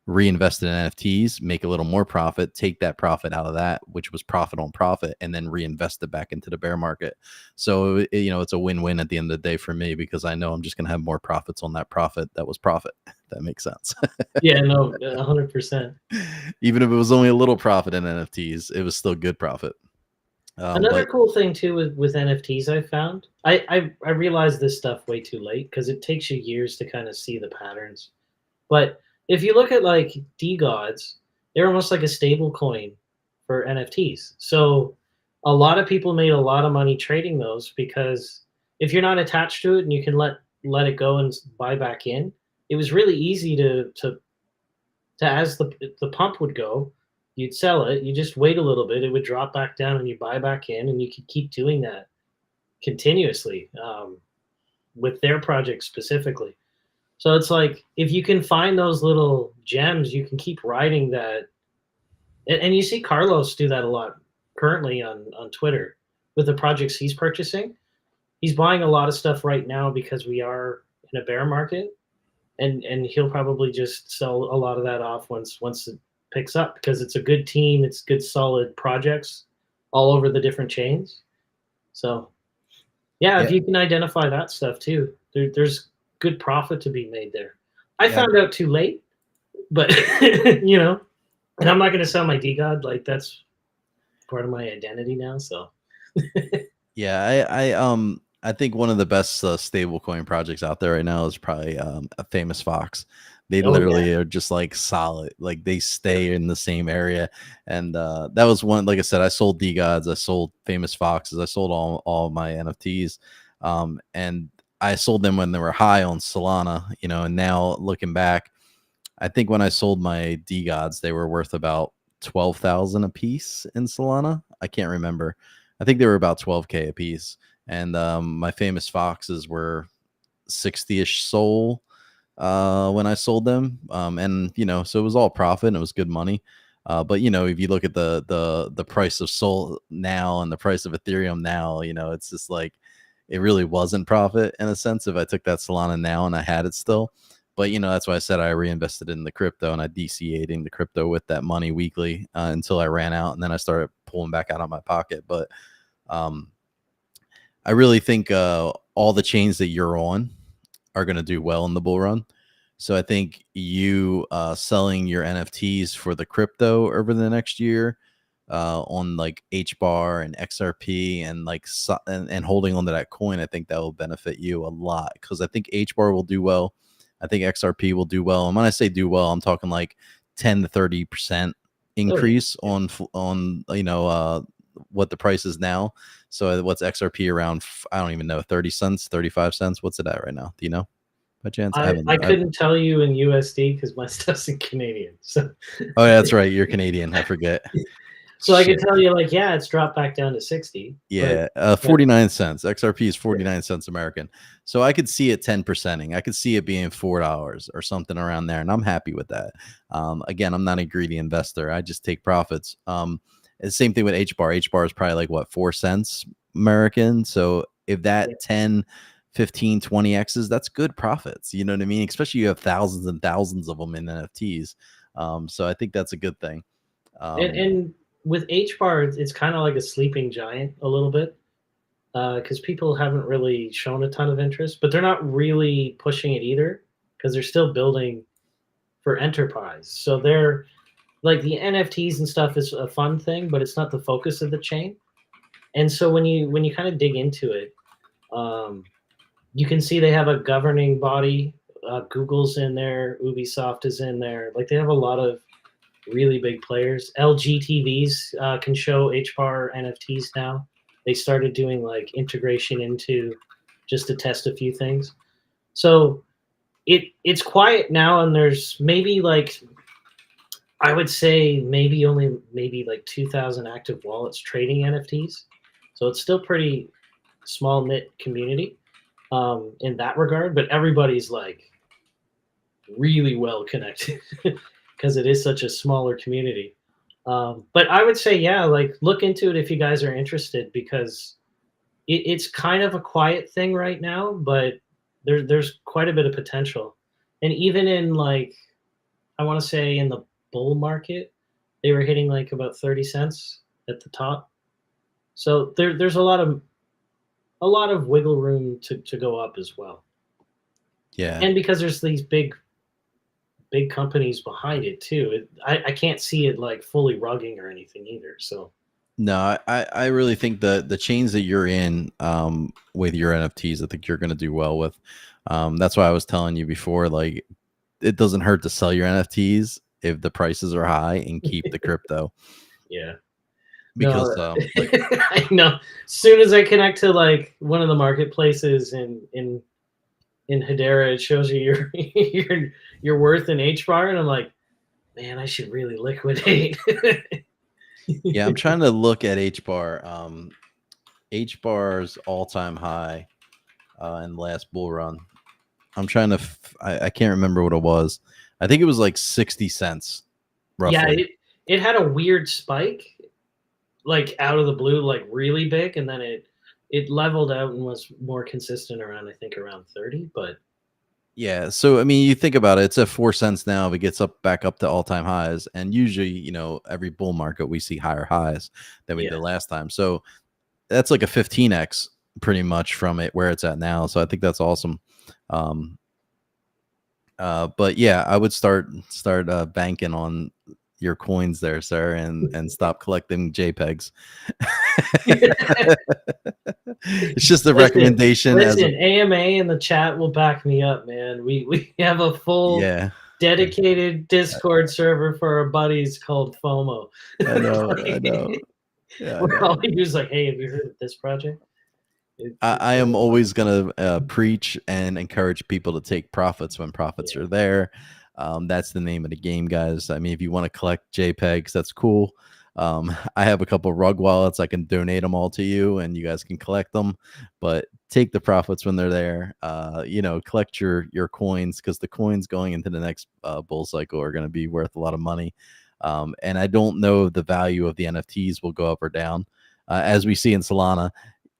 reinvest in NFTs, make a little more profit, take that profit out of that, which was profit on profit, and then reinvest it back into the bear market. So, you know, it's a win-win at the end of the day for me because I know I'm just going to have more profits on that profit that was profit. That makes sense. Yeah, no, 100%. Even if it was only a little profit in NFTs, it was still good profit. Another But cool thing too with NFTs I found, I realized this stuff way too late because it takes you years to kind of see the patterns. But if you look at like DGods, they're almost like a stable coin for NFTs. So a lot of people made a lot of money trading those because if you're not attached to it and you can let it go and buy back in, it was really easy to as the pump would go, you'd sell it, you just wait a little bit, it would drop back down and you buy back in, and you could keep doing that continuously with their project specifically. So it's like if you can find those little gems, you can keep riding that. And you see Carlos do that a lot currently on Twitter with the projects he's purchasing. He's buying a lot of stuff right now because we are in a bear market, and he'll probably just sell a lot of that off once it picks up because it's a good team, it's good solid projects all over the different chains. So yeah, if Yeah, you can identify that stuff too, there's good profit to be made there. I yeah, found out too late, but you know, and I'm not going to sell my DGod. Like that's part of my identity now. So yeah. I think one of the best stablecoin projects out there right now is probably a Famous Fox. They oh yeah, literally are just like solid, like they yeah. stay in the same area. And that was one. Like I said, I sold D Gods, I sold Famous Foxes, I sold all of my NFTs, and I sold them when they were high on Solana. You know, and now looking back, I think when I sold my D Gods, they were worth about 12,000 a piece in Solana. I can't remember. I think they were about 12K a piece. And my Famous Foxes were 60-ish soul when I sold them. And you know, so it was all profit and it was good money. But you know, if you look at the price of Sol now and the price of Ethereum now, you know, it's just like it really wasn't profit in a sense if I took that Solana now and I had it still. But you know, that's why I said I reinvested in the crypto and I DCA'ing the crypto with that money weekly until I ran out, and then I started pulling back out of my pocket. But um, I really think all the chains that you're on are going to do well in the bull run. So I think you selling your NFTs for the crypto over the next year on like HBAR and XRP and like and holding onto that coin, I think that will benefit you a lot because I think HBAR will do well. I think XRP will do well. And when I say do well, I'm talking like 10 to 30% Oh yeah, increase yeah. on you know what the price is now. So what's XRP around? I don't even know, 30 cents, 35 cents. What's it at right now? Do you know by chance? I I haven't. couldn't tell you in USD because my stuff's in Canadian. So Oh, yeah, that's right. You're Canadian. I forget. so I could Shit. tell you like yeah, it's dropped back down to 60, Yeah, but 49 cents. XRP is yeah, 49 cents American. So I could see it 10%ing. I could see it being $4 or something around there. And I'm happy with that. Again, I'm not a greedy investor. I just take profits. The same thing with HBAR. HBAR is probably like what, 4 cents American. So if yeah. that 10, 15, 20X's, that's good profits. You know what I mean? Especially you have thousands and thousands of them in NFTs. So I think that's a good thing. Um, And with HBAR, it's kind of like a sleeping giant a little bit because people haven't really shown a ton of interest, but they're not really pushing it either because they're still building for enterprise. So they're like the NFTs and stuff is a fun thing, but it's not the focus of the chain. And so when you kind of dig into it, um, you can see they have a governing body. Google's in there, Ubisoft is in there. Like they have a lot of really big players. LG TVs can show HBAR NFTs now. They started doing like integration into just to test a few things. So it's quiet now, and there's maybe like I would say maybe only maybe like 2,000 active wallets trading NFTs. So it's still pretty small knit community in that regard, but everybody's like really well connected because it is such a smaller community. But I would say, yeah, like look into it if you guys are interested because it's kind of a quiet thing right now, but there's quite a bit of potential. And even in like, I want to say in the bull market, they were hitting like about 30 cents at the top. So there's a lot of wiggle room to go up as well. yeah. And because there's these big companies behind it too. I can't see it like fully rugging or anything either. So No, I really think the chains that you're in with your NFTs, I think you're going to do well with. That's why I was telling you before, like it doesn't hurt to sell your NFTs if the prices are high and keep the crypto. yeah, No, because like I know. As soon as I connect to like one of the marketplaces in Hedera, it shows you your your worth in H bar, and I'm like, man, I should really liquidate. yeah, I'm trying to look at H bar. H bar's all time high in the last bull run. I'm trying to. I can't remember what it was. I think it was like 60 cents, Yeah, roughly. it had a weird spike, like out of the blue, like really big, and then it leveled out and was more consistent around, I think, around 30. But Yeah. So I mean, you think about it. It's at 4 cents now. If it gets up back up to all time highs, and usually, every bull market we see higher highs than we did yeah, last time. So that's like a 15x pretty much from it where it's at now. So I think that's awesome. Um, but yeah, I would start banking on your coins there, sir, and stop collecting JPEGs. It's just a listen, recommendation as a listen. AMA in the chat will back me up, man. We have a full yeah. dedicated Discord server for our buddies called Fomo. I know, I know. Like, Yeah, I we're all know. use like, hey, have you heard of this project? I It's am really fun. always going to preach and encourage people to take profits when profits Yeah. are there. That's the name of the game, guys. I mean, if you want to collect JPEGs, that's cool. I have a couple rug wallets. I can donate them all to you, and you guys can collect them. But take the profits when they're there. Collect your coins because the coins going into the next bull cycle are going to be worth a lot of money. And I don't know if the value of the NFTs will go up or down, as we see in Solana.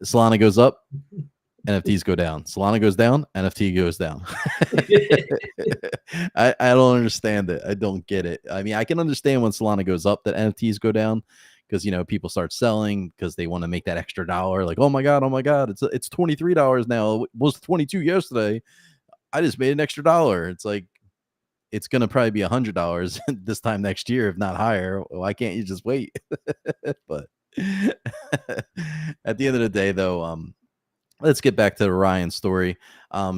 Solana goes up, NFTs go down. Solana goes down, NFT goes down. I don't understand it. I don't get it. I mean, I can understand when Solana goes up that NFTs go down because people start selling because they want to make that extra dollar. Like, oh my god, it's $23 now. It was 22 yesterday. I just made an extra dollar. It's like it's gonna probably be $100 this time next year, if not higher. Why can't you just wait? But at the end of the day, though, let's get back to Ryan's story.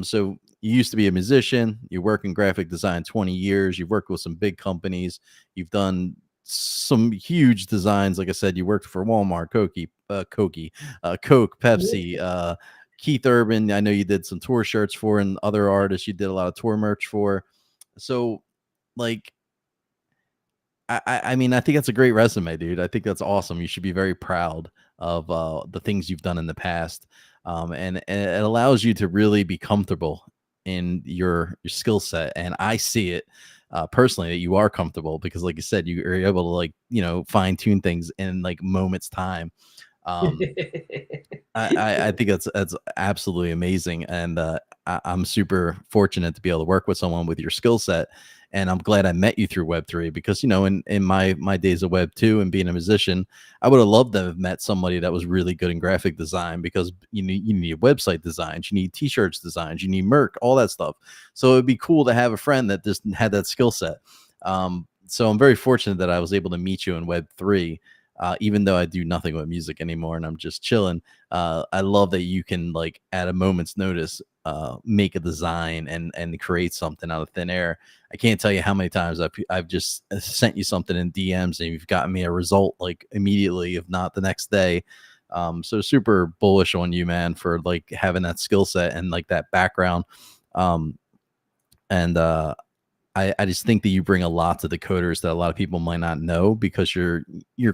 So you used to be a musician. You work in graphic design 20 years. You've worked with some big companies. You've done some huge designs. Like I said, you worked for Walmart, Coke, Pepsi, Keith Urban. I know you did some tour shirts for, and other artists you did a lot of tour merch for. So, like, I mean, I think that's a great resume, dude. I think that's awesome. You should be very proud of the things you've done in the past, and it allows you to really be comfortable in your skill set. And I see it personally that you are comfortable because, like you said, you are able to fine tune things in like moments time. Um, I think that's absolutely amazing, and I'm super fortunate to be able to work with someone with your skill set. And I'm glad I met you through Web3 because in my days of Web2 and being a musician, I would have loved to have met somebody that was really good in graphic design because you need website designs, you need t-shirts designs, you need merch, all that stuff. So it'd be cool to have a friend that just had that skill set. So I'm very fortunate that I was able to meet you in Web3. Even though I do nothing with music anymore and I'm just chilling, I love that you can like at a moment's notice make a design and create something out of thin air. I can't tell you how many times I've just sent you something in DMs and you've gotten me a result like immediately, if not the next day. So super bullish on you, man, for like having that skill set and like that background. Um, and I just think that you bring a lot to Decod3rs that a lot of people might not know because you're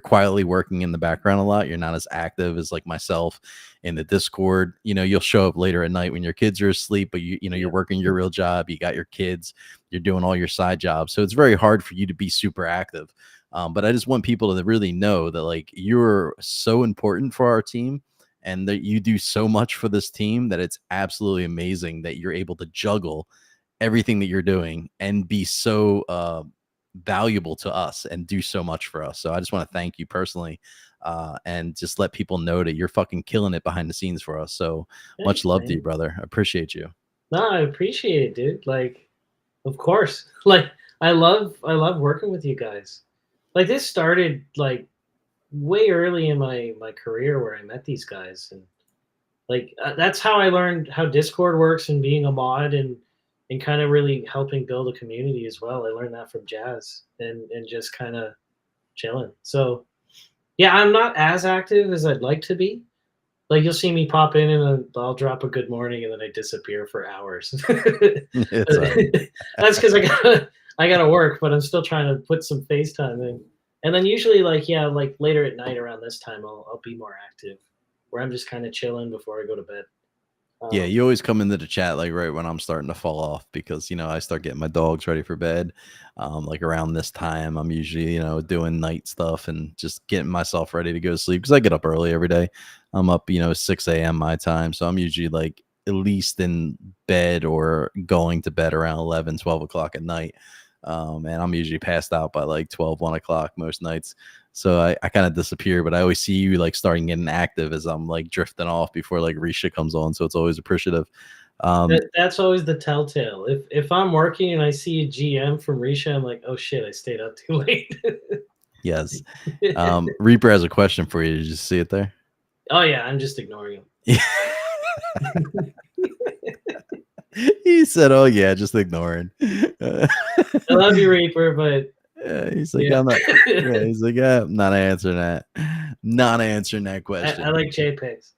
quietly working in the background a lot. You're not as active as like myself in the Discord. You'll show up later at night when your kids are asleep, but you're Yeah. working your real job. You got your kids. You're doing all your side jobs, so it's very hard for you to be super active. But I just want people to really know that like you're so important for our team and that you do so much for this team that it's absolutely amazing that you're able to juggle everything that you're doing and be so valuable to us and do so much for us. So I just want to thank you personally and just let people know that you're fucking killing it behind the scenes for us. So much Thanks, love to you, man. brother. I appreciate you. No, I appreciate it, dude. Like, of course. Like, I love working with you guys. Like, this started like way early in my career where I met these guys, and like that's how I learned how Discord works and being a mod and kind of really helping build a community as well. I learned that from Jazz and just kind of chilling. So Yeah, I'm not as active as I'd like to be. Like, you'll see me pop in and then I'll drop a good morning and then I disappear for hours. It's all right. That's because I gotta work, but I'm still trying to put some FaceTime in. And then usually, like, yeah, like later at night around this time, I'll be more active, where I'm just kind of chilling before I go to bed. Yeah, Um, you always come into the chat like right when I'm starting to fall off because I start getting my dogs ready for bed. Like around this time, I'm usually doing night stuff and just getting myself ready to go to sleep because I get up early every day. I'm up 6 a.m. my time, so I'm usually like at least in bed or going to bed around 11, 12 o'clock at night. And I'm usually passed out by like 12, 1 o'clock most nights. So I kind of disappear, but I always see you like starting getting active as I'm like drifting off before like Risha comes on. So it's always appreciative. Um, that's always the telltale. If I'm working and I see a GM from Risha, I'm like, oh shit, I stayed up too late. yes. Reaper has a question for you. Did you see it there? Oh yeah, I'm just ignoring Yeah. He said, "Oh yeah, just ignoring." him. I love you, Reaper, but He's like, yeah. "I'm not." Yeah, he's like, "I'm not answering that. Not answering that I question." like JPEGs.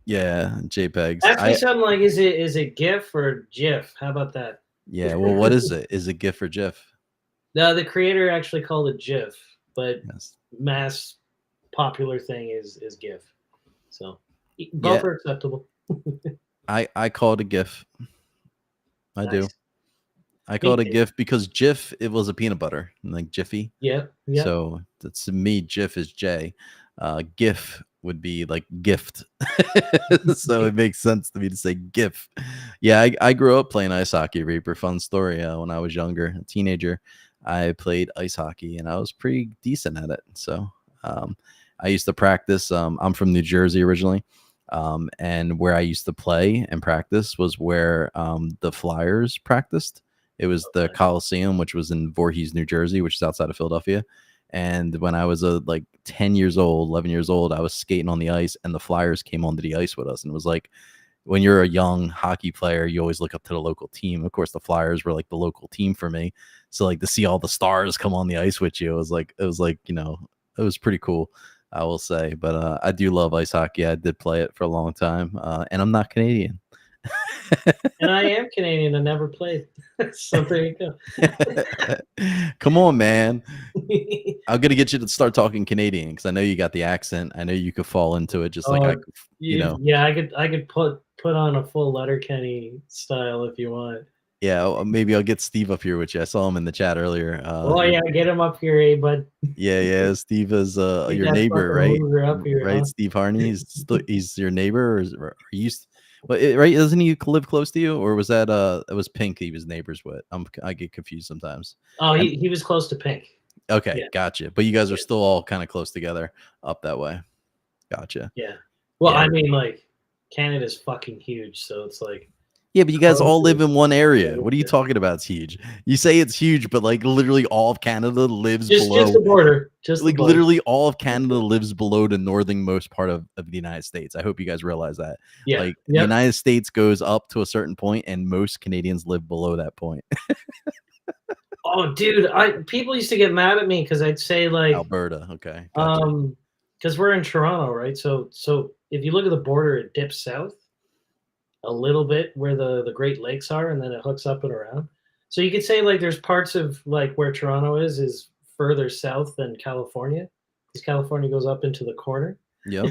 Yeah, JPEGs. Ask me something like, is it GIF or GIF? How about that? Yeah. Well, what is it? Is it GIF or GIF? No, the creator actually called it GIF, but Yes. mass popular thing is GIF. So both Yeah, are acceptable. I call it a GIF. I do. Nice. I call Me it a too. GIF because Jif it was a peanut butter like Jiffy. Yep. Yep. So that's to me, Jif is J. GIF would be like gift. So it makes sense to me to say GIF. Yeah, I grew up playing ice hockey, Reaper. Fun story. When I was younger, a teenager, I played ice hockey and I was pretty decent at it. So um, I used to practice. I'm from New Jersey originally. And where I used to play and practice was where the Flyers practiced. It was the Okay. Coliseum, which was in Voorhees, New Jersey, which is outside of Philadelphia. And when I was like 10 years old, 11 years old, I was skating on the ice and the Flyers came onto the ice with us. And it was like, when you're a young hockey player, you always look up to the local team. Of course, the Flyers were like the local team for me. So like to see all the stars come on the ice with you, it was pretty cool, I will say. But I do love ice hockey. I did play it for a long time, and I'm not Canadian. And I am Canadian and never played. So there you go. Come on, man. I'm gonna get you to start talking Canadian because I know you got the accent. I know you could fall into it just like I Oh, could, you know. yeah, I could put on a full Letterkenny style if you want. Yeah, maybe I'll get Steve up here with you. I saw him in the chat earlier. Oh yeah, get him up here, bud. Yeah. Steve is Get your that neighbor, fucking right? hoover up here, Right, huh? Steve Harney. He's your neighbor, or are you? Well, right? Doesn't he live close to you, or was that it was Pink he was neighbors with? I get confused sometimes. Oh, And he was close to Pink. okay, Yeah, gotcha. But you guys are yeah, still all kind of close together up that way. Gotcha. yeah. Well, Yeah, I mean, like, Canada's fucking huge, so it's like yeah. But you guys close all live is in one area. What are you relative. talking about? It's huge. You say it's huge, but like literally all of Canada lives Just the below. border, just the Like border. literally all of Canada lives below the northernmost part of the United States. I hope you guys realize that. Yeah, Like the yep. United States goes up to a certain point and most Canadians live below that point. Oh, dude, I people used to get mad at me because I'd say like, Alberta. Okay. Gotcha. um, because we're in Toronto, right? So if you look at the border, it dips south a little bit where the Great Lakes are, and then it hooks up and around. So you could say like there's parts of like where Toronto is further south than California, because California goes up into the corner. Yep.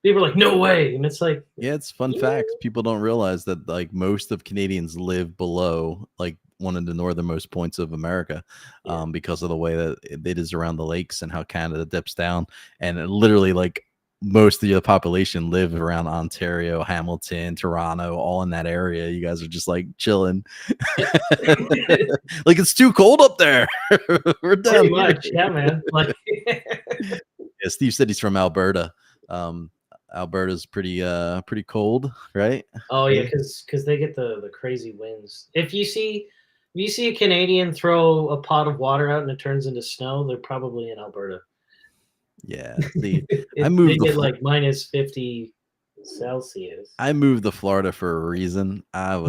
People are like, no way, and it's like, Yeah, it's fun yeah, facts. People don't realize that like most of Canadians live below like one of the northernmost points of America, yeah. because of the way that it is around the lakes and how Canada dips down. And it literally like most of the population live around Ontario, Hamilton, Toronto, all in that area. You guys are just like chilling. Like it's too cold up there. We're Pretty down here. much, yeah, man. Like, Yeah, Steve said he's from Alberta. Um, Alberta's pretty cold, right? oh yeah, Yeah. because they get the crazy winds. If you see a Canadian throw a pot of water out and it turns into snow, they're probably in Alberta. Yeah. See, They get like -50 Celsius. I moved to Florida for a reason. I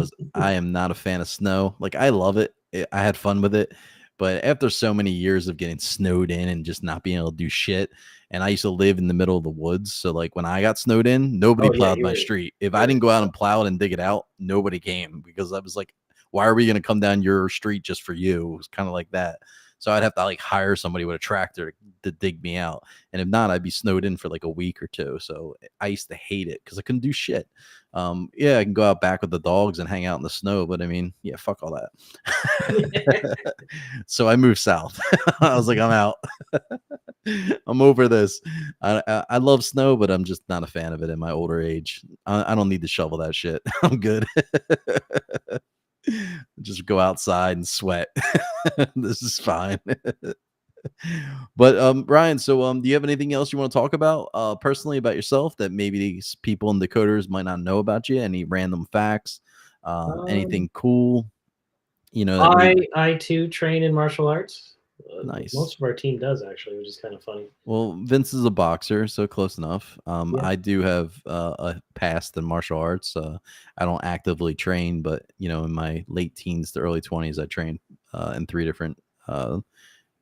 am not a fan of snow. Like I love it. I had fun with it, but after so many years of getting snowed in and just not being able to do shit, and I used to live in the middle of the woods. So like when I got snowed in, nobody Oh yeah, plowed my street. If I you're didn't go out and plow it and dig it out, nobody came, because I was like, why are we going to come down your street just for you? It was kind of like that. So I'd have to like hire somebody with a tractor to dig me out. And if not, I'd be snowed in for like a week or two. So I used to hate it because I couldn't do shit. Yeah, I can go out back with the dogs and hang out in the snow, but I mean, yeah, fuck all that. So I moved south. I was like, I'm out. I'm over this. I love snow, but I'm just not a fan of it in my older age. I don't need to shovel that shit. I'm good. Just go outside and sweat. This is fine. But Ryan, so do you have anything else you want to talk about personally about yourself that maybe these people in Decoders might not know about you? Any random facts? um, Anything cool? You know that I maybe I too train in martial arts. nice. Most of our team does actually, which is kind of funny. Well, Vince is a boxer, so close enough. Yeah. I do have a past in martial arts. I don't actively train, but you know, in my late teens to early 20s, I trained in 3 different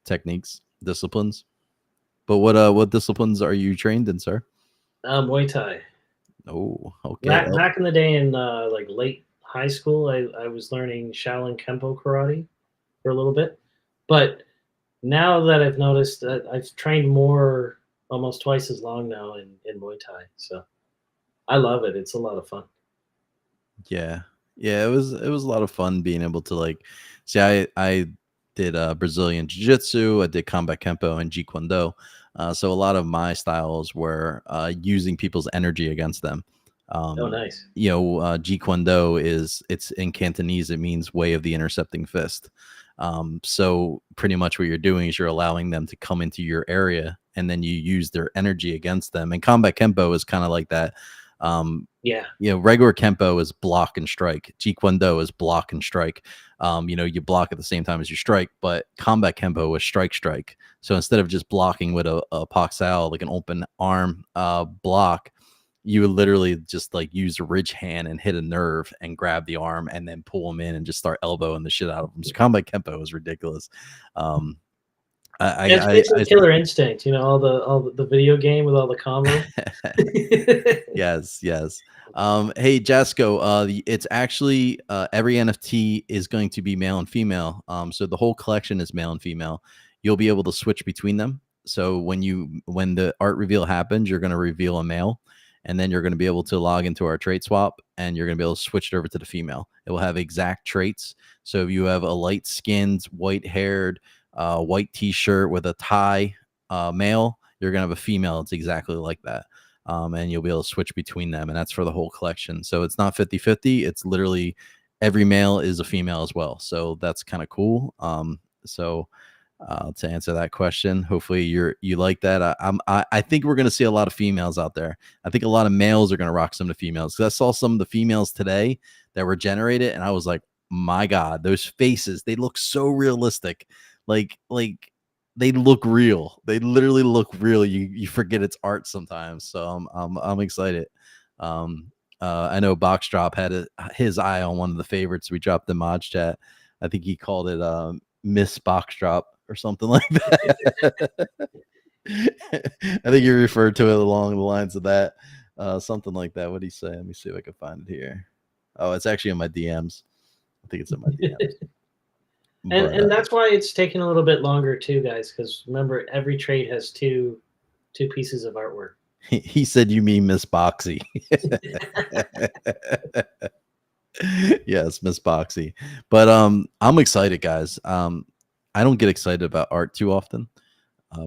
techniques, disciplines. But what disciplines are you trained in, sir? Muay Thai. Oh, okay. Back in the day in like late high school, I was learning Shaolin Kempo karate for a little bit, but now that I've noticed that I've trained more, almost twice as long now in Muay Thai. So I love it. It's a lot of fun. Yeah. Yeah, it was a lot of fun being able to like see I did Brazilian jiu-jitsu, I did combat kempo and jeet kune do. So a lot of my styles were using people's energy against them. Oh, Um, nice. jeet kune do it's in Cantonese, it means way of the intercepting fist. So pretty much what you're doing is you're allowing them to come into your area and then you use their energy against them. And combat kempo is kind of like that. Yeah. Regular kempo is block and strike. Jeet kune do is block and strike. You block at the same time as you strike, but combat kempo is strike. So instead of just blocking with a pak sao, like an open arm block, you would literally just like use a ridge hand and hit a nerve and grab the arm and then pull them in and just start elbowing the shit out of them. So combat kempo is ridiculous. Um, Yeah, it's I, basically I, Killer Instinct. You know, all the video game with all the combo. Yes, yes. Hey, Jasco, it's actually every NFT is going to be male and female. So the whole collection is male and female. You'll be able to switch between them. So when the art reveal happens, you're going to reveal a male, and then you're going to be able to log into our trait swap, and you're going to be able to switch it over to the female. It will have exact traits. So if you have a light skinned, white haired, white t-shirt with a tie male, you're going to have a female. It's exactly like that. And you'll be able to switch between them, and that's for the whole collection. So it's not 50-50, it's literally every male is a female as well, so that's kind of cool. To answer that question, hopefully you like that. I think we're going to see a lot of females out there. I think a lot of males are going to rock some of the females, because I saw some of the females today that were generated and I was like, my god, those faces, they look so realistic. Like they look real. They literally look real. You forget it's art sometimes. So I'm excited. I know Box Drop had his eye on one of the favorites we dropped in Mod Chat. I think he called it Miss Box Drop or something like that. I think you referred to it along the lines of that. Something like that. What did he say? Let me see if I can find it here. Oh, it's actually in my DMs. I think it's in my DMs. But And that's why it's taking a little bit longer too, guys. Because remember, every trade has two pieces of artwork. he said, "You mean Miss Boxy?" Yes, Miss Boxy. But I'm excited, guys. I don't get excited about art too often,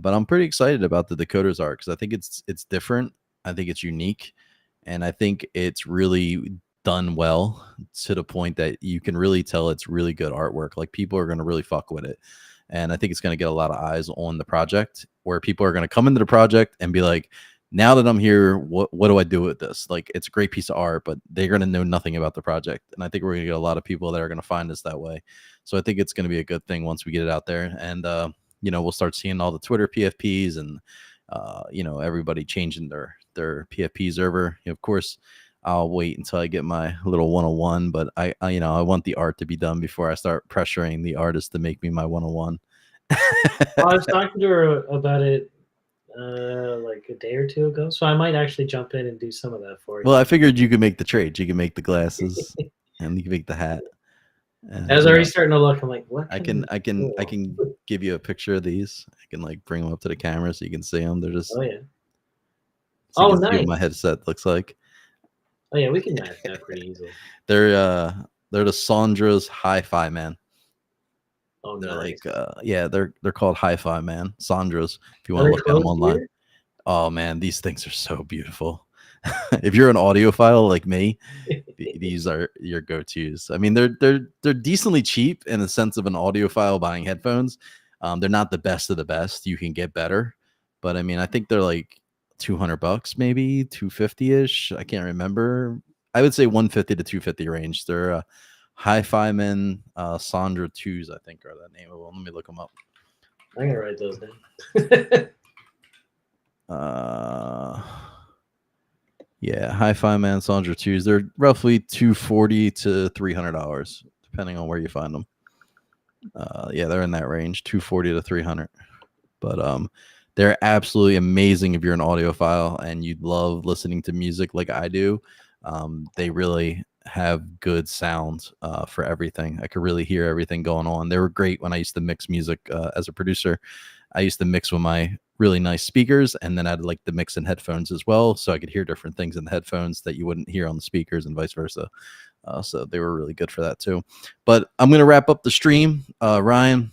but I'm pretty excited about the Decoders art because I think it's different. I think it's unique, and I think it's really done well to the point that you can really tell it's really good artwork. Like people are going to really fuck with it, and I think it's going to get a lot of eyes on the project. Where people are going to come into the project and be like, now that I'm here, what do I do with this? Like, it's a great piece of art, but they're going to know nothing about the project. And I think we're going to get a lot of people that are going to find us that way. So I think it's going to be a good thing once we get it out there. And, we'll start seeing all the Twitter PFPs and, everybody changing their PFPs over. Of course, I'll wait until I get my little 101, but I want the art to be done before I start pressuring the artist to make me my 101. I was talking to her about it like a day or two ago. So I might actually jump in and do some of that for you. Well, I figured you could make the trade. You can make the glasses, and you can make the hat. I was You already know, starting to look. I'm like, what I can can, we I can, I do? can give you a picture of these. I can like bring them up to the camera so you can see them. They're just Oh yeah. so you Oh can see what my nice. headset looks like. Oh yeah, we can match that pretty easily. They're uh, they're the Sandra's Hi-Fi Man. Oh They're like, nice. yeah, they're called Hi-Fi Man Sandra's. If you Are want to they look at them close to online. you? Oh man, these things are so beautiful. If you're an audiophile like me, these are your go-tos. I mean, they're decently cheap in the sense of an audiophile buying headphones. They're not the best of the best. You can get better, but I mean, I think they're like $200, maybe 250 ish. I can't remember. I would say 150 to 250 range. They're Hi-Fi Men Sandra 2s, I think, are the name of them. Let me look them up. I gotta write those down. Uh, yeah, Hi-Fi Man Sandra 2s. They're roughly $240 to $300, depending on where you find them. Yeah, they're in that range, 240 to 300. But they're absolutely amazing if you're an audiophile and you love listening to music like I do. They really have good sound for everything. I could really hear everything going on. They were great when I used to mix music as a producer. I used to mix with my really nice speakers, and then I'd like to mix in headphones as well, so I could hear different things in the headphones that you wouldn't hear on the speakers, and vice versa. So they were really good for that too. But I'm going to wrap up the stream. Ryan,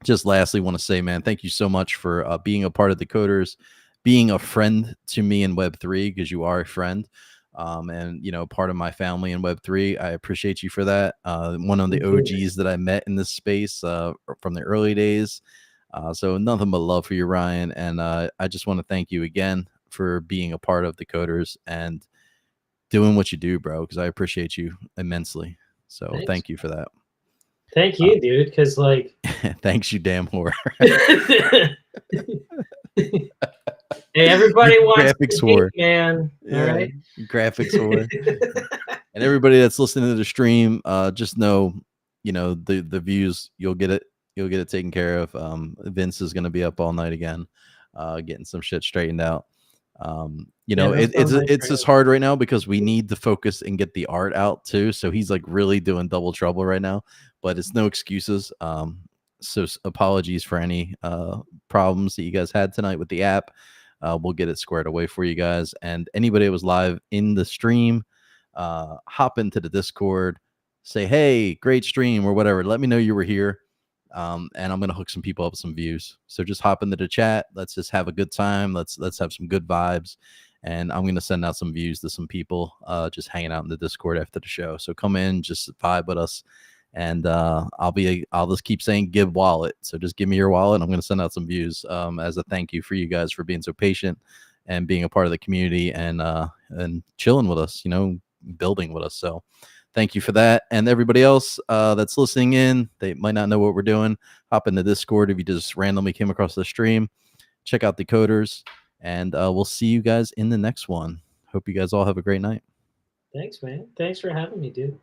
just lastly want to say, man, thank you so much for being a part of Decod3rs, being a friend to me in Web3, because you are a friend. And you know, part of my family in Web3. I appreciate you for that. One of the Me too, man. OGs that I met in this space from the early days. So nothing but love for you, Ryan. And I just want to thank you again for being a part of Decod3rs and doing what you do, bro, because I appreciate you immensely. So Thanks. thank you for that. Thank you, dude. Because like, Thanks, you damn whore. hey, You everybody wants graphics the cake, whore. man. All Yeah, right. graphics whore. And everybody that's listening to the stream, just know, you know, the views, you'll get it taken care of. Vince is going to be up all night again, getting some shit straightened out. You Yeah, know, that sounds nice it's for just him. hard right now because we need to focus and get the art out too. So he's like really doing double trouble right now, but it's no excuses. So apologies for any problems that you guys had tonight with the app. We'll get it squared away for you guys. And anybody that was live in the stream, hop into the Discord, say, hey, great stream or whatever. Let me know you were here. And I'm gonna hook some people up with some views. So just hop into the chat. Let's just have a good time. Let's have some good vibes. And I'm gonna send out some views to some people just hanging out in the Discord after the show. So come in, just vibe with us. And I'll just keep saying give wallet. So just give me your wallet. I'm gonna send out some views as a thank you for you guys for being so patient and being a part of the community and chilling with us, you know, building with us. So thank you for that. And everybody else that's listening in, they might not know what we're doing. Hop into Discord if you just randomly came across the stream. Check out Decod3rs, and we'll see you guys in the next one. Hope you guys all have a great night. Thanks, man. Thanks for having me, dude.